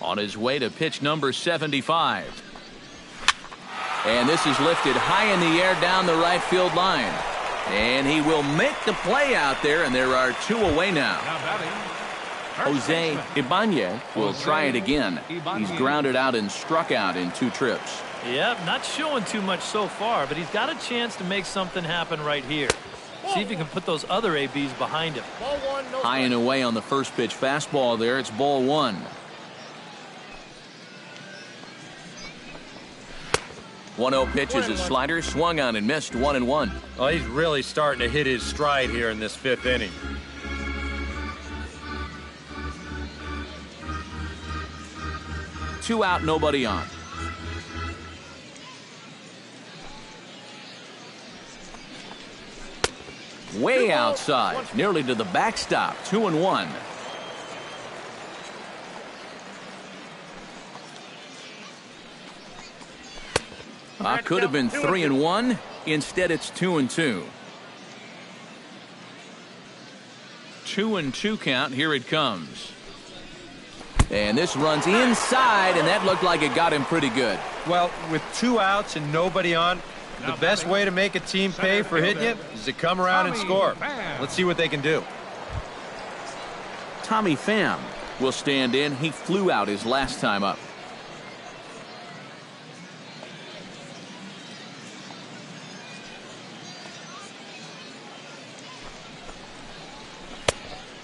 On his way to pitch number 75. And this is lifted high in the air down the right field line. And he will make the play out there, and there are 2 away now. Now batting, Jose Ibanez will try it again. He's grounded out and struck out in 2 trips. Yep, not showing too much so far, but he's got a chance to make something happen right here. See if he can put those other ABs behind him. Ball 1, no High and strikes. away on the first pitch fastball there. It's ball 1. 1-0 pitch is his slider, swung on and missed. 1-1. Oh, he's really starting to hit his stride here in this 5th inning. Two out, nobody on. Way outside, nearly to the backstop. 2-1. Could have been 3-1. Instead, it's 2-2. 2-2 count. Here it comes. And this runs inside, and that looked like it got him pretty good. Well, with 2 outs and nobody on, the best way to make a team pay for hitting you is to come around and score. Let's see what they can do. Tommy Pham will stand in. He flew out his last time up.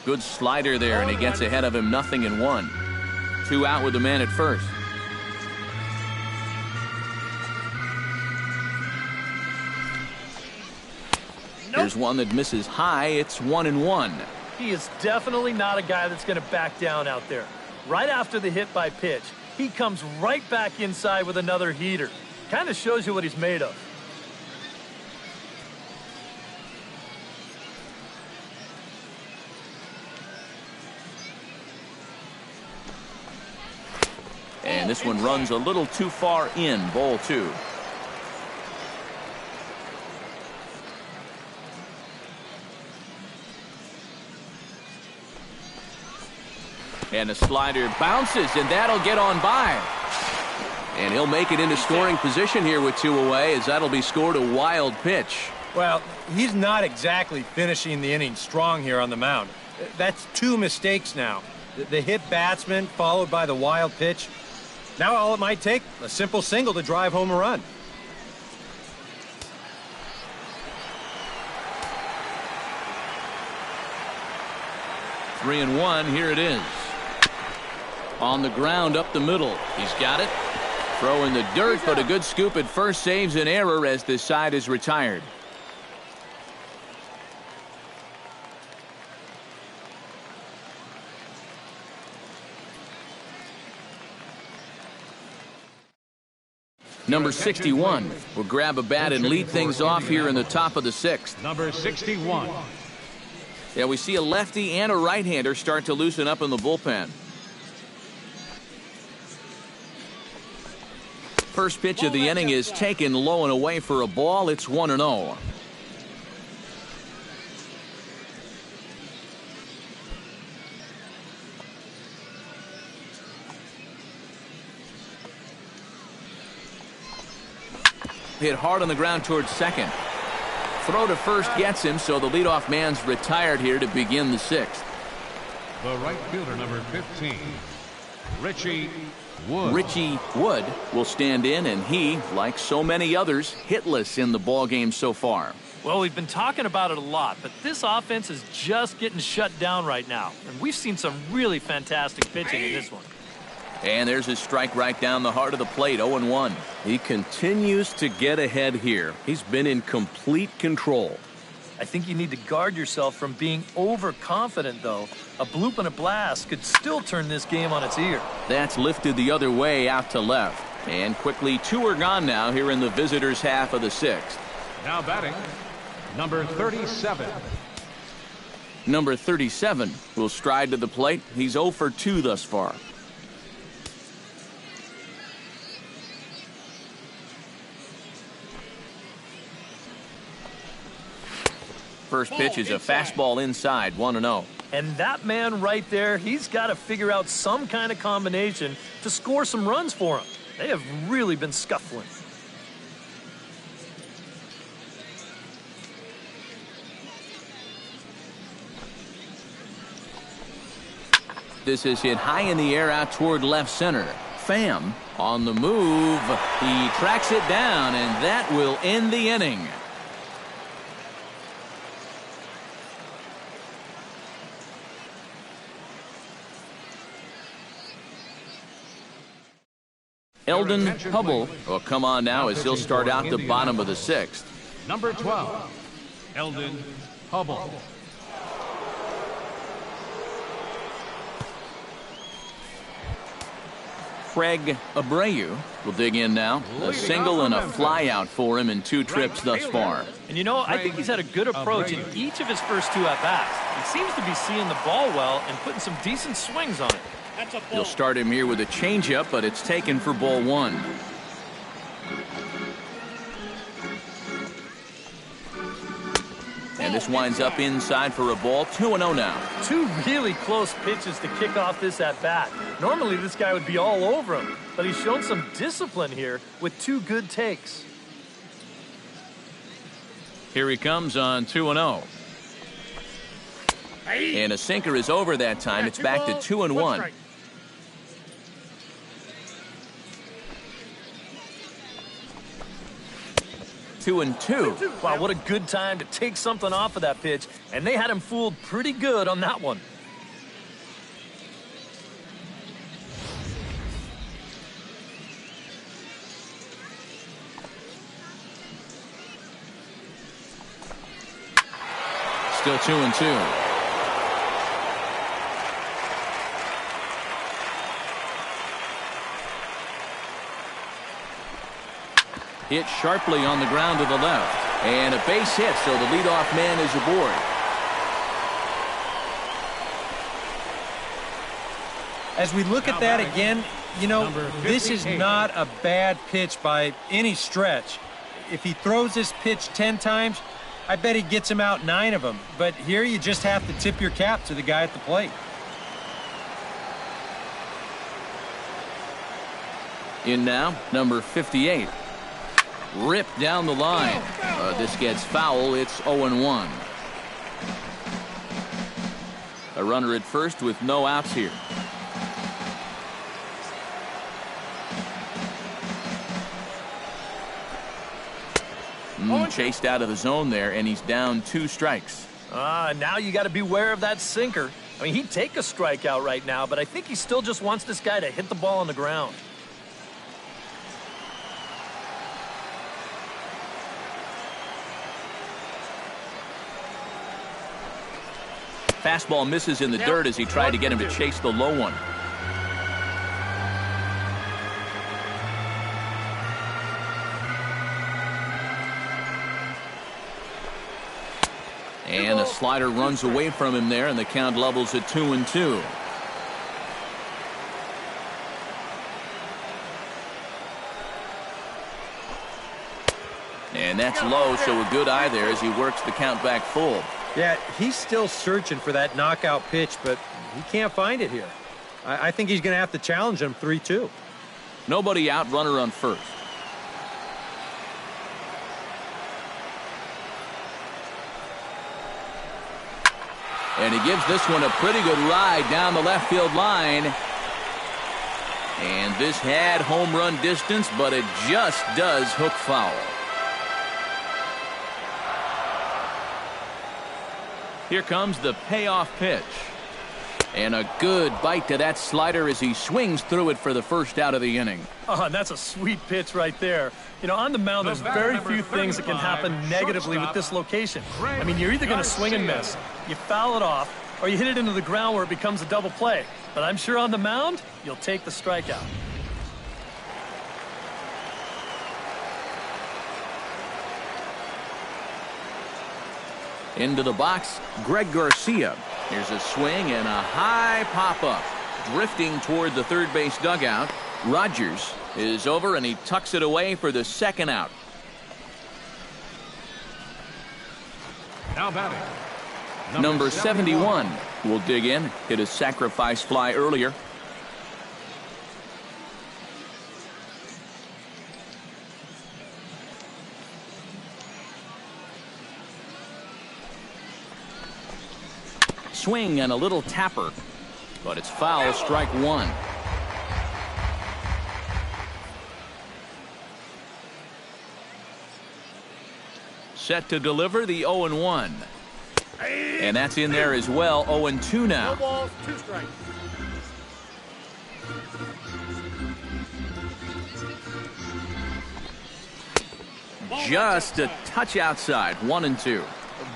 Good slider there, and he gets ahead of him, 0-1. 2 out with the man at first. Here's one that misses high. It's 1-1. He is definitely not a guy that's going to back down out there. Right after the hit by pitch, he comes right back inside with another heater. Kind of shows you what he's made of. And this one runs a little too far in. Ball 2. And the slider bounces, and that'll get on by. And he'll make it into scoring position here with 2 away, as that'll be scored a wild pitch. Well, he's not exactly finishing the inning strong here on the mound. That's 2 mistakes now. The hit batsman followed by the wild pitch. Now all it might take, a simple single to drive home a run. Three and one, here it is. On the ground up the middle. He's got it. Throw in the dirt, but a good scoop at first saves an error as this side is retired. Number 61 will grab a bat and lead things off here in the top of the 6th. Number 61. Yeah, we see a lefty and a right-hander start to loosen up in the bullpen. First pitch of the inning is taken low and away for a ball. It's 1-0. Hit hard on the ground towards second. Throw to first gets him, so the leadoff man's retired here to begin the 6th. The right fielder, number 15, Richie Wood. Richie Wood will stand in, and he, like so many others, hitless in the ballgame so far. Well, we've been talking about it a lot, but this offense is just getting shut down right now. And we've seen some really fantastic pitching in this one. And there's his strike right down the heart of the plate, 0-1. He continues to get ahead here. He's been in complete control. I think you need to guard yourself from being overconfident, though. A bloop and a blast could still turn this game on its ear. That's lifted the other way out to left. And quickly 2 are gone now here in the visitors' half of the 6th. Now batting, number 37. Number 37 will stride to the plate. He's 0 for 2 thus far. First pitch is a fastball inside, 1-0. And that man right there, he's got to figure out some kind of combination to score some runs for him. They have really been scuffling. This is hit high in the air out toward left center. Pham on the move. He tracks it down, and that will end the inning. Eldon Hubble will come on now as he'll start out the bottom of the 6th. Number 12, Eldon Hubble. Craig Abreu will dig in now. A single and a fly out for him in 2 trips thus far. And you know, I think he's had a good approach in each of his first 2 at-bats. He seems to be seeing the ball well and putting some decent swings on it. You'll start him here with a changeup, but it's taken for ball 1. And this winds up inside for a ball. 2-0 now. 2 really close pitches to kick off this at-bat. Normally this guy would be all over him, but he's shown some discipline here with 2 good takes. Here he comes on 2-0. And a sinker is over that time. It's back to 2-1. Two and two. Wow, what a good time to take something off of that pitch, and they had him fooled pretty good on that one. Still 2-2. Hit sharply on the ground to the left. And a base hit, so the leadoff man is aboard. As we look at that again, you know, this is not a bad pitch by any stretch. If he throws this pitch 10 times, I bet he gets him out 9 of them. But here you just have to tip your cap to the guy at the plate. In now, number 58. Ripped down the line. This gets foul. It's 0-1. A runner at first with no outs here. Chased out of the zone there, and he's down 2 strikes. Now you got to beware of that sinker. I mean, he'd take a strikeout right now, but I think he still just wants this guy to hit the ball on the ground. Fastball misses in the dirt as he tried to get him to chase the low one. And a slider runs away from him there, and the count levels at 2-2. And that's low, so a good eye there as he works the count back full. Yeah, he's still searching for that knockout pitch, but he can't find it here. I think he's going to have to challenge him 3-2. Nobody out, runner on first. And he gives this one a pretty good ride down the left field line. And this had home run distance, but it just does hook foul. Here comes the payoff pitch. And a good bite to that slider as he swings through it for the first out of the inning. Oh, and that's a sweet pitch right there. You know, on the mound, there's very few things that can happen negatively with this location. I mean, you're either going to swing and miss, you foul it off, or you hit it into the ground where it becomes a double play. But I'm sure on the mound, you'll take the strikeout. Into the box, Greg Garcia. Here's a swing and a high pop-up. Drifting toward the third base dugout. Rogers is over, and he tucks it away for the second out. Now batting. Number 71 will dig in. Hit a sacrifice fly earlier. Swing and a little tapper, but it's foul, strike one. Set to deliver the 0-1. And that's in there as well. 0-2 now. No balls, 2 strikes. Just a touch outside. 1-2.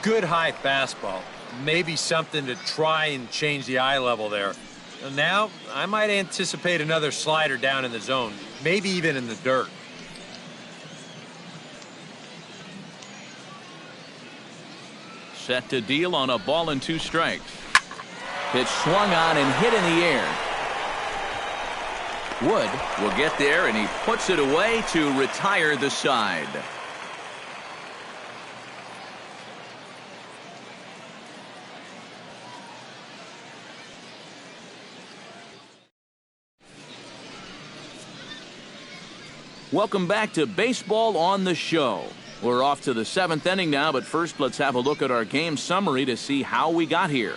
Good high fastball. Maybe something to try and change the eye level there. Now, I might anticipate another slider down in the zone, maybe even in the dirt. Set to deal on a ball and 2 strikes. Pitch swung on and hit in the air. Wood will get there, and he puts it away to retire the side. Welcome back to Baseball on the Show. We're off to the 7th inning now, but first let's have a look at our game summary to see how we got here.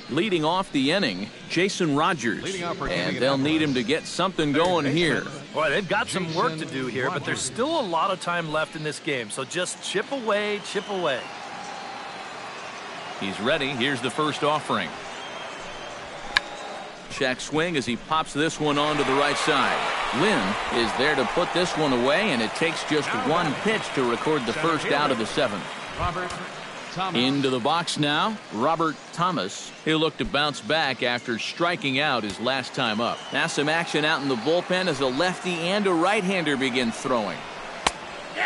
Leading off the inning, Jason Rogers, and they'll need him to get something going here. Boy, they've got some work to do here, but there's still a lot of time left in this game, so just chip away, chip away. He's ready. Here's the first offering. Check swing as he pops this one onto the right side. Lynn is there to put this one away, and it takes just one pitch to record the first out of the 7th. Robert Thomas. Into the box now, Robert Thomas. He'll look to bounce back after striking out his last time up. Now some action out in the bullpen as a lefty and a right-hander begin throwing.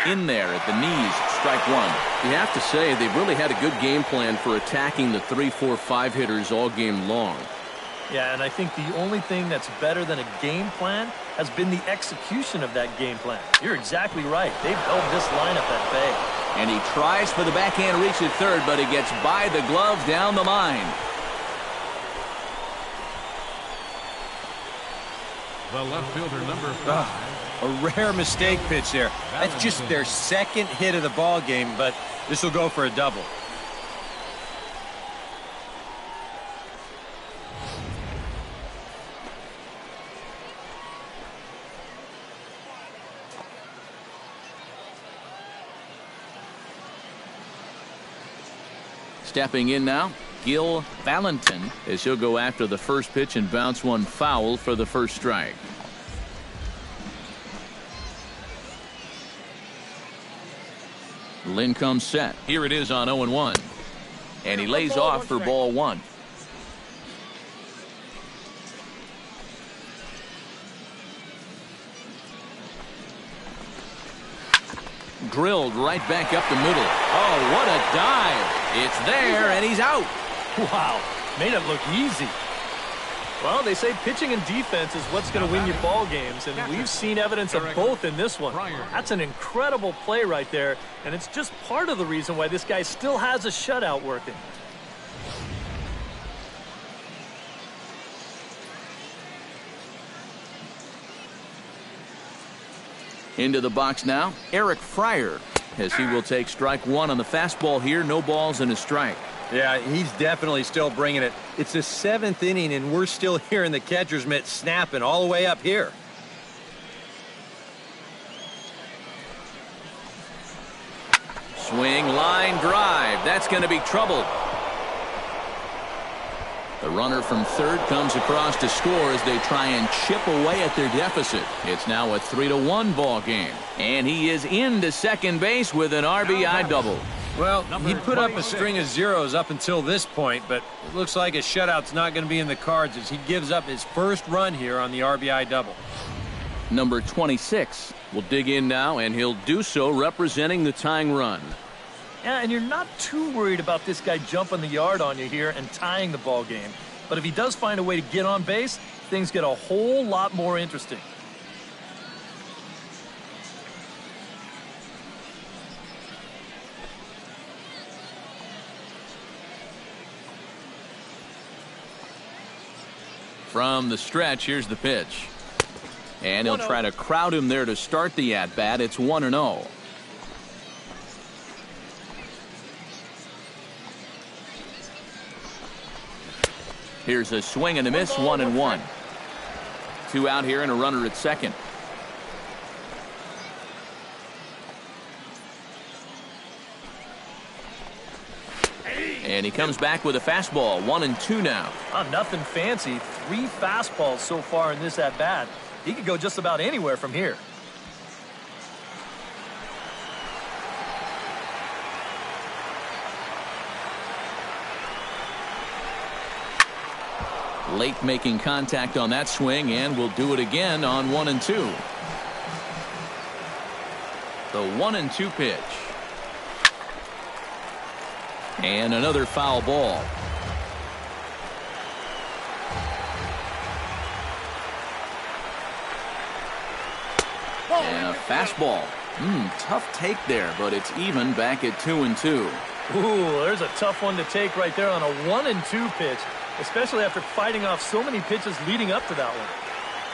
In there at the knees, strike one. You have to say they've really had a good game plan for attacking the 3, 4, 5 hitters all game long. Yeah, and I think the only thing that's better than a game plan has been the execution of that game plan. You're exactly right. They've held this lineup at bay. And he tries for the backhand reach at third, but he gets by the glove down the line. The left fielder, number 5. A rare mistake pitch there. That's just their second hit of the ball game, but this will go for a double. Stepping in now, Gil Valentin, as he'll go after the first pitch and bounce one foul for the first strike. Lynn comes set. Here it is on 0-1. And he lays off for ball 1. Drilled right back up the middle. Oh, what a dive. It's there, and he's out. Wow, made it look easy. Well, they say pitching and defense is what's going to win you ball games, and we've seen evidence of both in this one. That's an incredible play right there, and it's just part of the reason why this guy still has a shutout working. Into the box now, Eric Fryer, as he will take strike one on the fastball here. No balls and a strike. Yeah, he's definitely still bringing it. It's the 7th inning, and we're still hearing the catcher's mitt snapping all the way up here. Swing, line, drive. That's going to be trouble. The runner from third comes across to score as they try and chip away at their deficit. It's now a 3-1 ball game. And he is into second base with an RBI double. Well, he'd put up a string of zeros up until this point, but it looks like a shutout's not going to be in the cards as he gives up his first run here on the RBI double. Number 26 will dig in now, and he'll do so representing the tying run. Yeah, and you're not too worried about this guy jumping the yard on you here and tying the ball game. But if he does find a way to get on base, things get a whole lot more interesting. From the stretch, here's the pitch. And he'll try to crowd him there to start the at-bat. It's 1-0. Here's a swing and a miss, 1-1. 2 out here and a runner at second. And he comes back with a fastball, 1-2 now. Nothing fancy. 3 fastballs so far in this at-bat. He could go just about anywhere from here. Late making contact on that swing, and will do it again on 1-2. The 1-2 pitch. And another foul ball. And a fastball. Tough take there, but it's even back at 2-2. Ooh, there's a tough one to take right there on a 1-2 pitch, especially after fighting off so many pitches leading up to that one.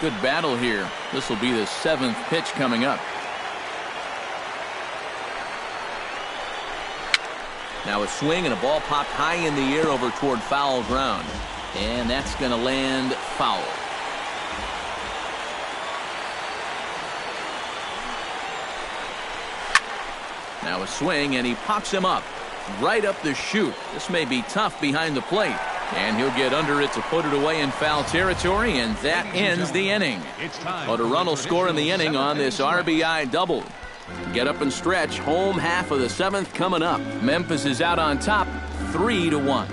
Good battle here. This will be the 7th pitch coming up. Now a swing and a ball popped high in the air over toward foul ground. And that's going to land foul. Now a swing, and he pops him up right up the chute. This may be tough behind the plate. And he'll get under it to put it away in foul territory, and that ends the inning. But a run will score in the inning on this RBI double. Get up and stretch. Home half of the 7th coming up. Memphis is out on top, 3-1.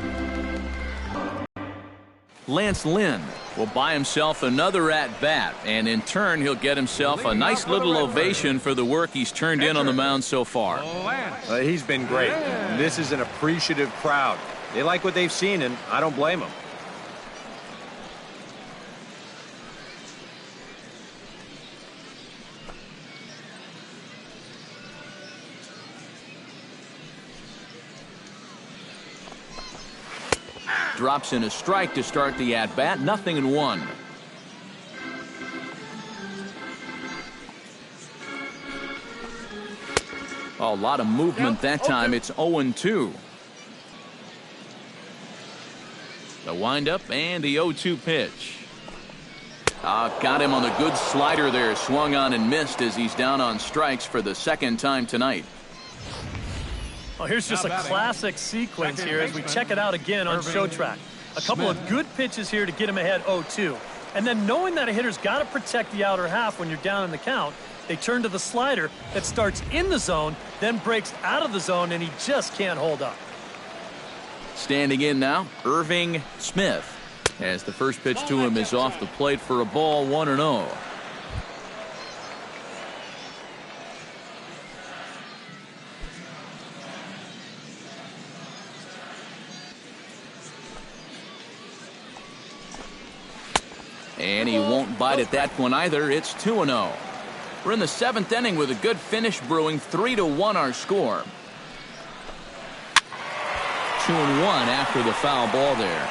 Lance Lynn will buy himself another at-bat, and in turn he'll get himself a nice little ovation for the work he's turned in on the mound so far. He's been great. This is an appreciative crowd. They like what they've seen, and I don't blame them. Drops in a strike to start the at-bat. 0-1. A lot of movement that time. It's 0-2. The windup and the 0-2 pitch. Got him on the good slider there. Swung on and missed as he's down on strikes for the 2nd time tonight. Well, here's just a classic sequence here as we check it out again on show track. A couple of good pitches here to get him ahead 0-2. And then knowing that a hitter's got to protect the outer half when you're down in the count, they turn to the slider that starts in the zone, then breaks out of the zone, and he just can't hold up. Standing in now, Irving Smith, as the first pitch to him is off the plate for a ball. 1-0. And he won't bite at that one either. It's 2-0. We're in the 7th inning with a good finish brewing. 3-1 our score. 2-1 after the foul ball there.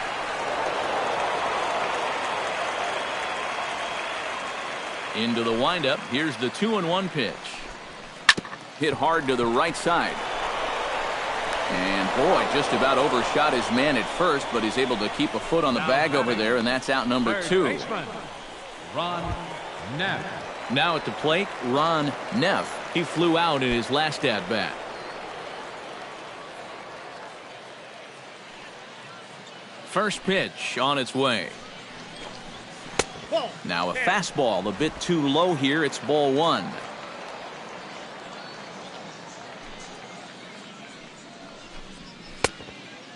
Into the windup. Here's the 2-1 pitch. Hit hard to the right side. And boy, just about overshot his man at first, but he's able to keep a foot on the bag over there, and that's out number 2. Ron Neff. Now at the plate, Ron Neff. He flew out in his last at-bat. First pitch on its way. Now a fastball a bit too low here. It's ball 1.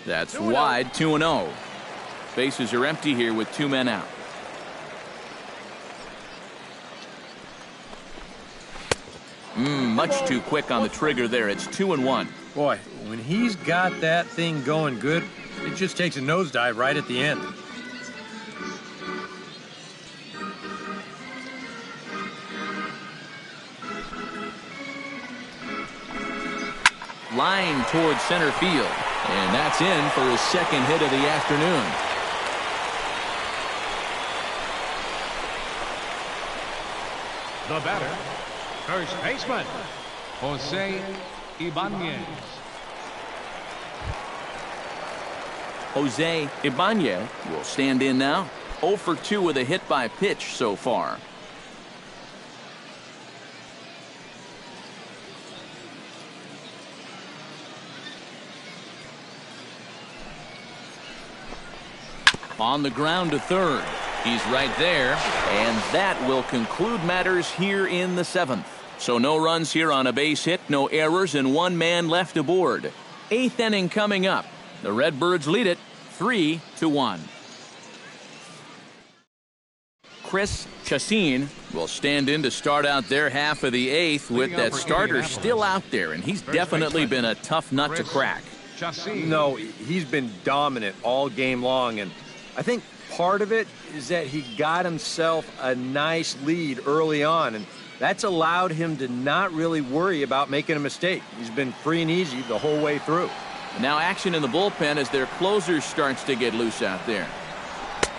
That's wide. 2-0. Bases are empty here with 2 men out. Much too quick on the trigger there. It's 2-1. Boy, when he's got that thing going good, it just takes a nosedive right at the end. Line towards center field. And that's in for his 2nd hit of the afternoon. The batter, first baseman, Jose Ibanez. Jose Ibanez will stand in now. 0 for 2 with a hit by pitch so far. On the ground to third. He's right there, and that will conclude matters here in the 7th. So no runs here on a base hit, no errors, and 1 man left aboard. 8th inning coming up. The Redbirds lead it 3-1. Chris Chassin will stand in to start out their half of the 8th with that starter still out there, and he's definitely been a tough nut to crack. No, he's been dominant all game long, and I think part of it is that he got himself a nice lead early on, and that's allowed him to not really worry about making a mistake. He's been free and easy the whole way through. Now action in the bullpen as their closer starts to get loose out there.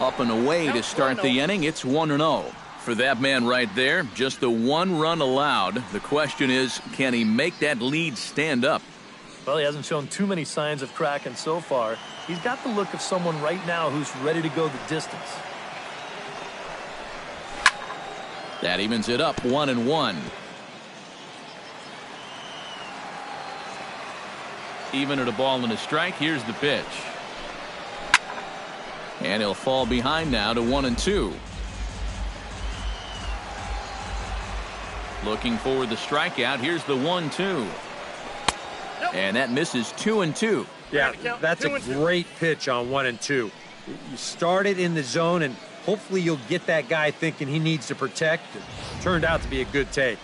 Up and away to start the inning. It's 1-0. For that man right there, just the 1 run allowed. The question is, can he make that lead stand up? Well, he hasn't shown too many signs of cracking so far. He's got the look of someone right now who's ready to go the distance. That evens it up 1-1. Even at a ball and a strike. Here's the pitch. And he'll fall behind now to 1-2. Looking for the strikeout. Here's the 1-2. And that misses 2-2. Yeah, that's a great pitch on 1-2. You start it in the zone, and hopefully you'll get that guy thinking he needs to protect. It turned out to be a good take.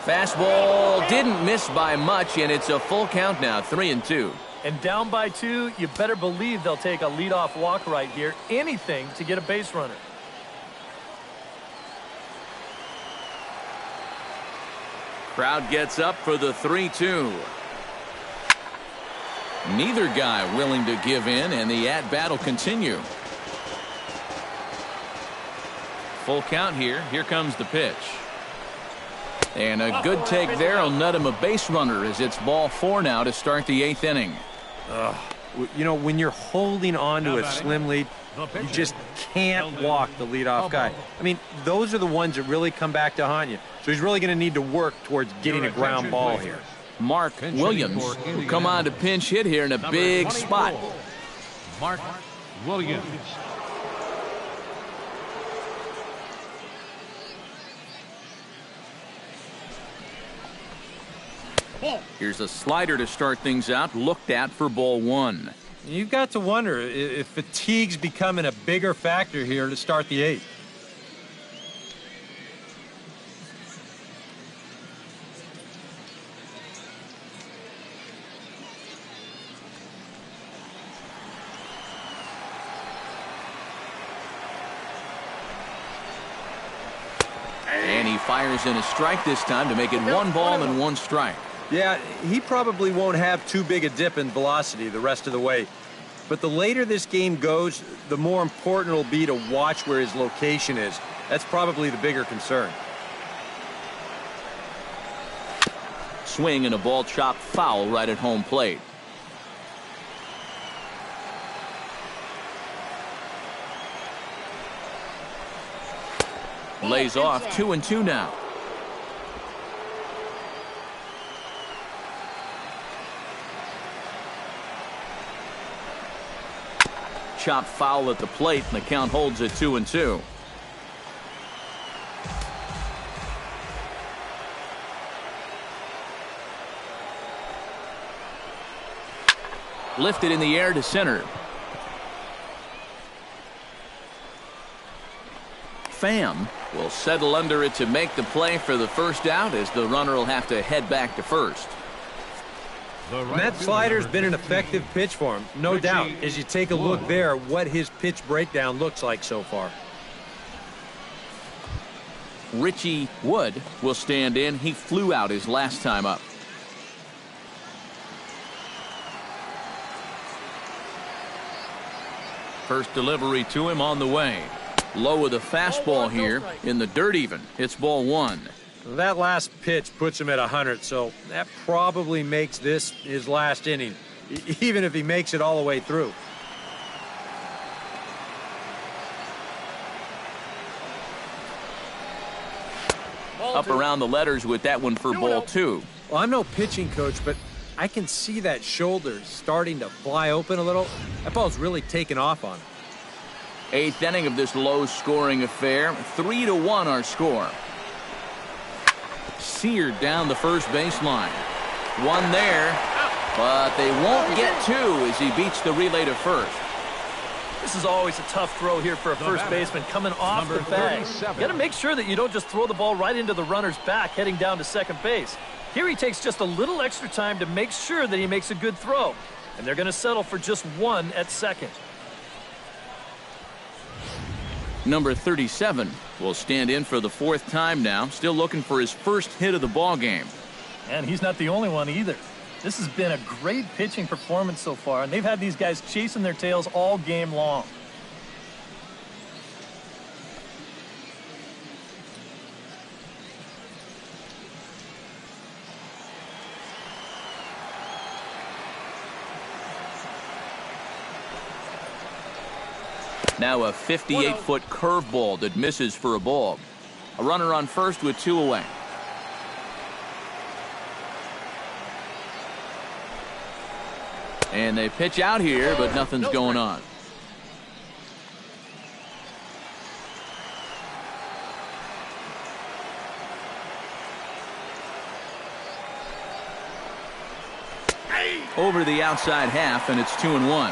Fastball didn't miss by much, and it's a full count now, 3-2. And down by 2, you better believe they'll take a leadoff walk right here. Anything to get a base runner. Crowd gets up for the 3-2. Neither guy willing to give in, and the at-bat will continue. Full count here. Here comes the pitch. And a good take there will nut him a base runner as it's ball 4 now to start the 8th inning. You know, when you're holding on to a slim lead, you just can't walk the leadoff guy. I mean, those are the ones that really come back to haunt you. So he's really going to need to work towards getting a ground ball here. Mark Williams will come on to pinch hit here in a big spot. Mark Williams. Here's a slider to start things out, looked at for ball 1. You've got to wonder if fatigue's becoming a bigger factor here to start the 8th. And he fires in a strike this time to make it 1 ball and 1 strike. Yeah, he probably won't have too big a dip in velocity the rest of the way. But the later this game goes, the more important it'll be to watch where his location is. That's probably the bigger concern. Swing and a ball chopped foul right at home plate. Lays off 2-2 now. Chopped foul at the plate, and the count holds at 2-2. Lifted in the air to center. Pham will settle under it to make the play for the first out, as the runner will have to head back to first. And that slider's been an effective pitch for him, no doubt. As you take a look there, what his pitch breakdown looks like so far. Richie Wood will stand in. He flew out his last time up. First delivery to him on the way. Low with a fastball here in the dirt even. It's ball 1. That last pitch puts him at 100, so that probably makes this his last inning, even if he makes it all the way through. Up around the letters with that one for ball 2. Well, I'm no pitching coach, but I can see that shoulder starting to fly open a little. That ball's really taken off on him. 8th inning of this low-scoring affair. 3-1 our score. Seared down the first baseline. One there, but they won't get 2 as he beats the relay to first. This is always a tough throw here for a first baseman coming off the bag. You got to make sure that you don't just throw the ball right into the runner's back heading down to second base. Here he takes just a little extra time to make sure that he makes a good throw. And they're going to settle for just 1 at second. Number 37 will stand in for the 4th time now, still looking for his first hit of the ball game. And he's not the only one either. This has been a great pitching performance so far, and they've had these guys chasing their tails all game long. Now a 58-foot curveball that misses for a ball. A runner on first with 2 away. And they pitch out here, but nothing's going on. Over the outside half, and it's 2-1.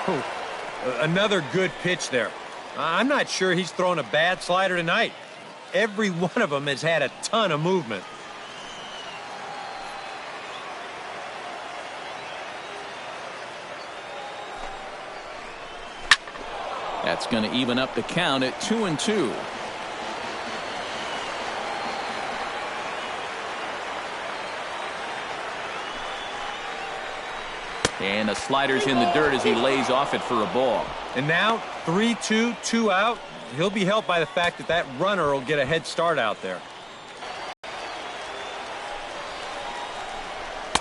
Oh, another good pitch there. I'm not sure he's thrown a bad slider tonight. Every one of them has had a ton of movement. That's going to even up the count at 2-2. And the slider's in the dirt as he lays off it for a ball. And now 3-2, 2 out. He'll be helped by the fact that that runner will get a head start out there.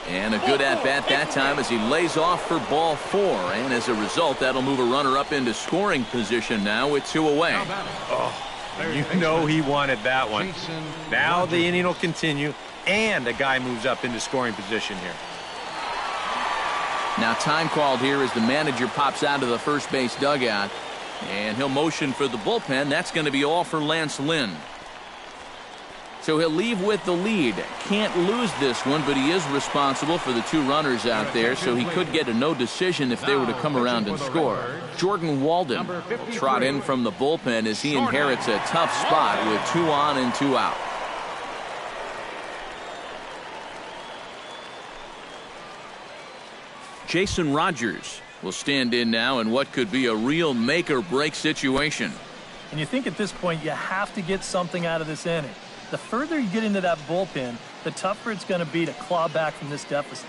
And a good at-bat that time as he lays off for ball 4. And as a result, that'll move a runner up into scoring position now with 2 away. Oh, you know he wanted that one. Now the inning will continue, and a guy moves up into scoring position here. Now time called here as the manager pops out of the first base dugout. And he'll motion for the bullpen. That's going to be all for Lance Lynn. So he'll leave with the lead. Can't lose this one, but he is responsible for the 2 runners out there, so he could get a no decision if they were to come around and score. Jordan Walden will trot in from the bullpen as he inherits a tough spot with 2 on and 2 out. Jason Rogers will stand in now in what could be a real make-or-break situation. And you think at this point you have to get something out of this inning. The further you get into that bullpen, the tougher it's going to be to claw back from this deficit.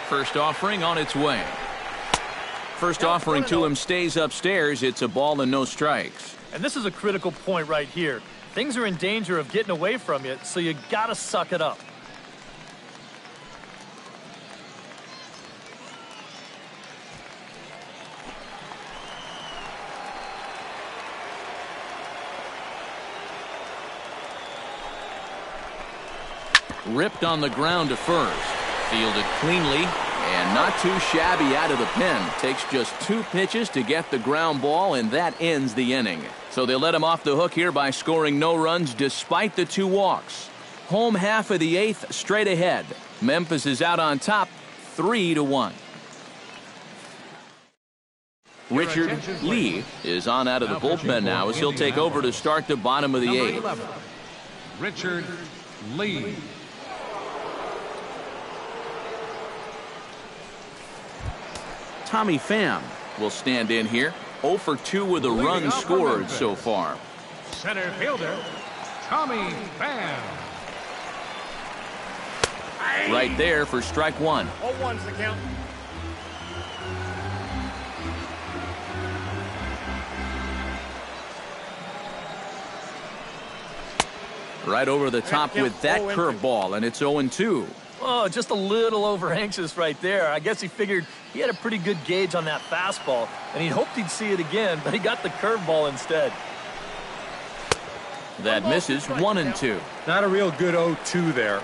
First offering on its way. First offering to him stays upstairs. It's a ball and no strikes. And this is a critical point right here. Things are in danger of getting away from you, so you got to suck it up. Ripped on the ground to first. Fielded cleanly and not too shabby out of the pen. Takes just 2 pitches to get the ground ball, and that ends the inning. So they let him off the hook here by scoring no runs despite the 2 walks. Home half of the 8th straight ahead. Memphis is out on top 3-1. Richard Lee is on out of the bullpen now as he'll take over to start the bottom of the 8th. Richard Lee. Tommy Pham will stand in here. 0 for 2 with a run scored so far. Center fielder, Tommy Pham. Right there for strike 1. 0-1's the count. Right over the top with that curveball, and it's 0-2. Oh, just a little over anxious right there. I guess he figured he had a pretty good gauge on that fastball, and he hoped he'd see it again, but he got the curveball instead. That misses 1-2. Not a real good 0-2 there.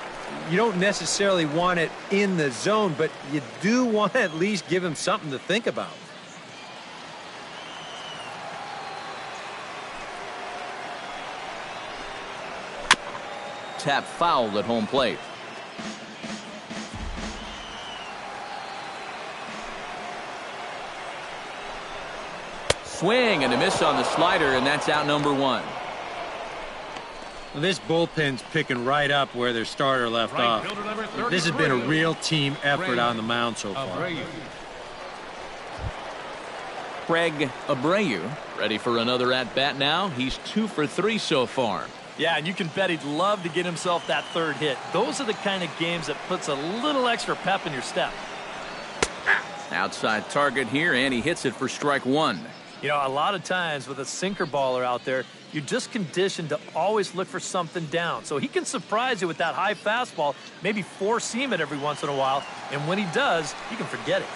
You don't necessarily want it in the zone, but you do want to at least give him something to think about. Tap fouled at home plate. Swing and a miss on the slider, and that's out number 1. Well, this bullpen's picking right up where their starter left off. This has been a real team effort on the mound so far. Craig Abreu ready for another at-bat now. He's 2 for 3 so far. Yeah, and you can bet he'd love to get himself that 3rd hit. Those are the kind of games that puts a little extra pep in your step. Outside target here, and he hits it for strike 1. You know, a lot of times with a sinker baller out there, you're just conditioned to always look for something down. So he can surprise you with that high fastball, maybe 4-seam it every once in a while, and when he does, you can forget it.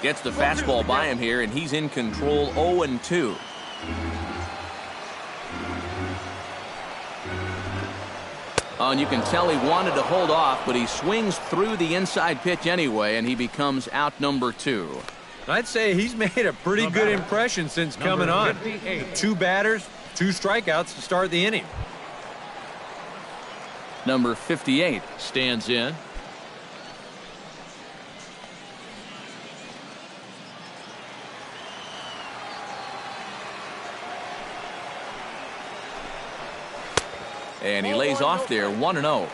Gets the fastball by him here, and he's in control 0-2. Oh, and you can tell he wanted to hold off, but he swings through the inside pitch anyway, and he becomes out number 2. I'd say he's made a pretty good impression since coming on. 2 batters, 2 strikeouts to start the inning. Number 58 stands in. And he lays off there, 1-0.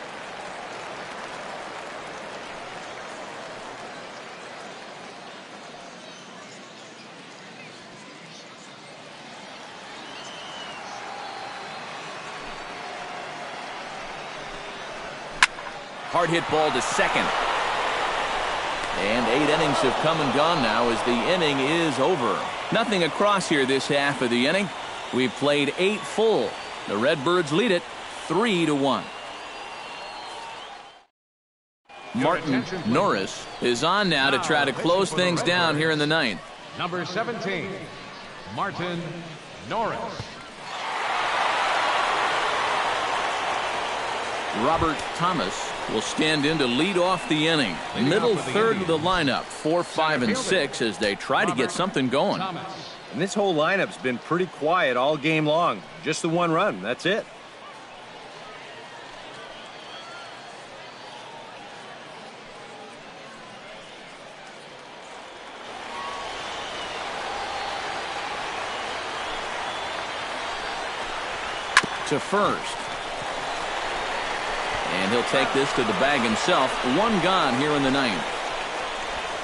Hard hit ball to second. And 8 innings have come and gone now as the inning is over. Nothing across here this half of the inning. We've played 8 full. The Redbirds lead it 3-1. Martin Norris is on now to try to close things down here in the 9th. Number 17, Martin Norris. Robert Thomas will stand in to lead off the inning. Middle third of the lineup, 4, 5, and 6 as they try to get something going. And this whole lineup's been pretty quiet all game long. Just the 1 run, that's it. To first. And he'll take this to the bag himself. 1 gone here in the 9th.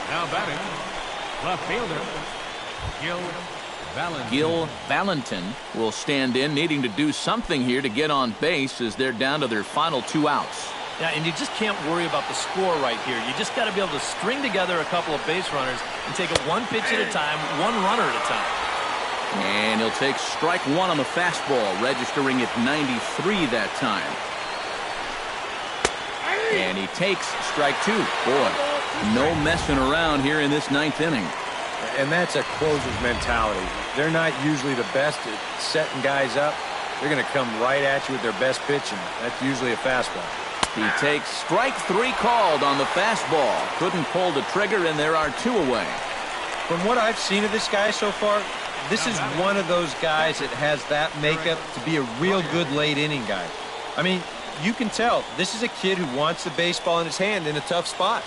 Now batting, left fielder, Gil Valentin will stand in, needing to do something here to get on base as they're down to their final 2 outs. Yeah, and you just can't worry about the score right here. You just got to be able to string together a couple of base runners and take it 1 pitch at a time, 1 runner at a time. And he'll take strike 1 on the fastball, registering at 93 that time. And he takes strike 2. Boy, no messing around here in this 9th inning. And that's a closer's mentality. They're not usually the best at setting guys up. They're going to come right at you with their best pitch, and that's usually a fastball. He takes strike 3 called on the fastball. Couldn't pull the trigger, and there are 2 away. From what I've seen of this guy so far, this is one of those guys that has that makeup to be a real good late inning guy. I mean, you can tell this is a kid who wants the baseball in his hand in a tough spot.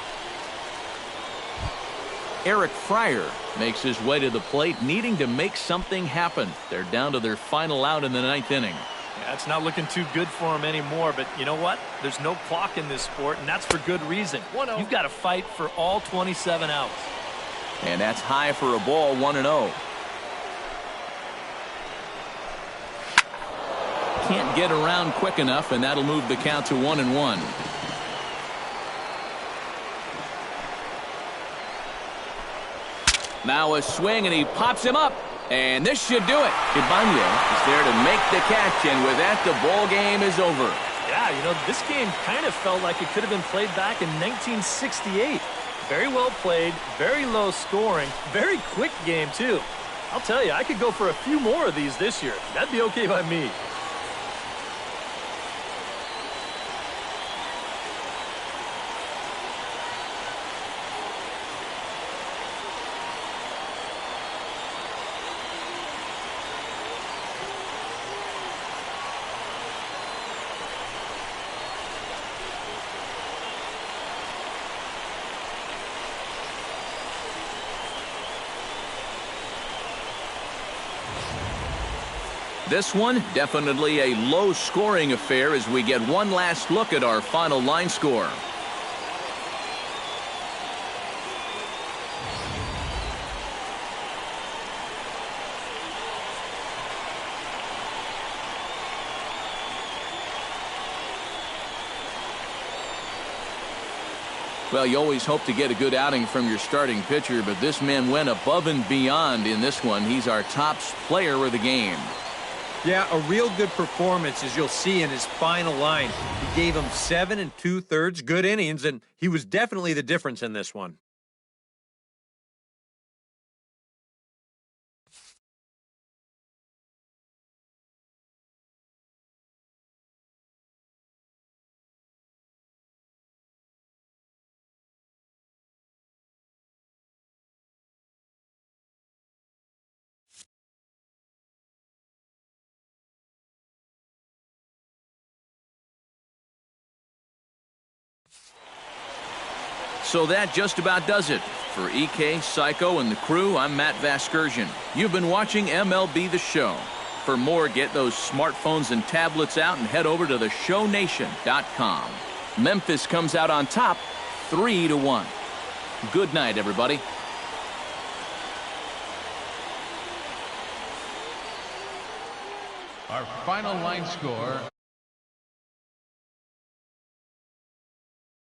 Eric Fryer makes his way to the plate, needing to make something happen. They're down to their final out in the 9th inning. Yeah, it's not looking too good for him anymore, but you know what? There's no clock in this sport, and that's for good reason. You've got to fight for all 27 outs. And that's high for a ball, 1-0. Can't get around quick enough, and that'll move the count to 1-1. Now a swing, and he pops him up, and this should do it. Ibanez is there to make the catch, and with that, the ball game is over. Yeah, you know, this game kind of felt like it could have been played back in 1968. Very well played, very low scoring, very quick game, too. I'll tell you, I could go for a few more of these this year. That'd be okay by me. This one, definitely a low-scoring affair as we get one last look at our final line score. Well, you always hope to get a good outing from your starting pitcher, but this man went above and beyond in this one. He's our top player of the game. Yeah, a real good performance, as you'll see in his final line. He gave him 7 2/3 good innings, and he was definitely the difference in this one. So that just about does it. For EK, Psycho, and the crew, I'm Matt Vasgersian. You've been watching MLB The Show. For more, get those smartphones and tablets out and head over to theshownation.com. Memphis comes out on top 3-1. Good night, everybody. Our final line score.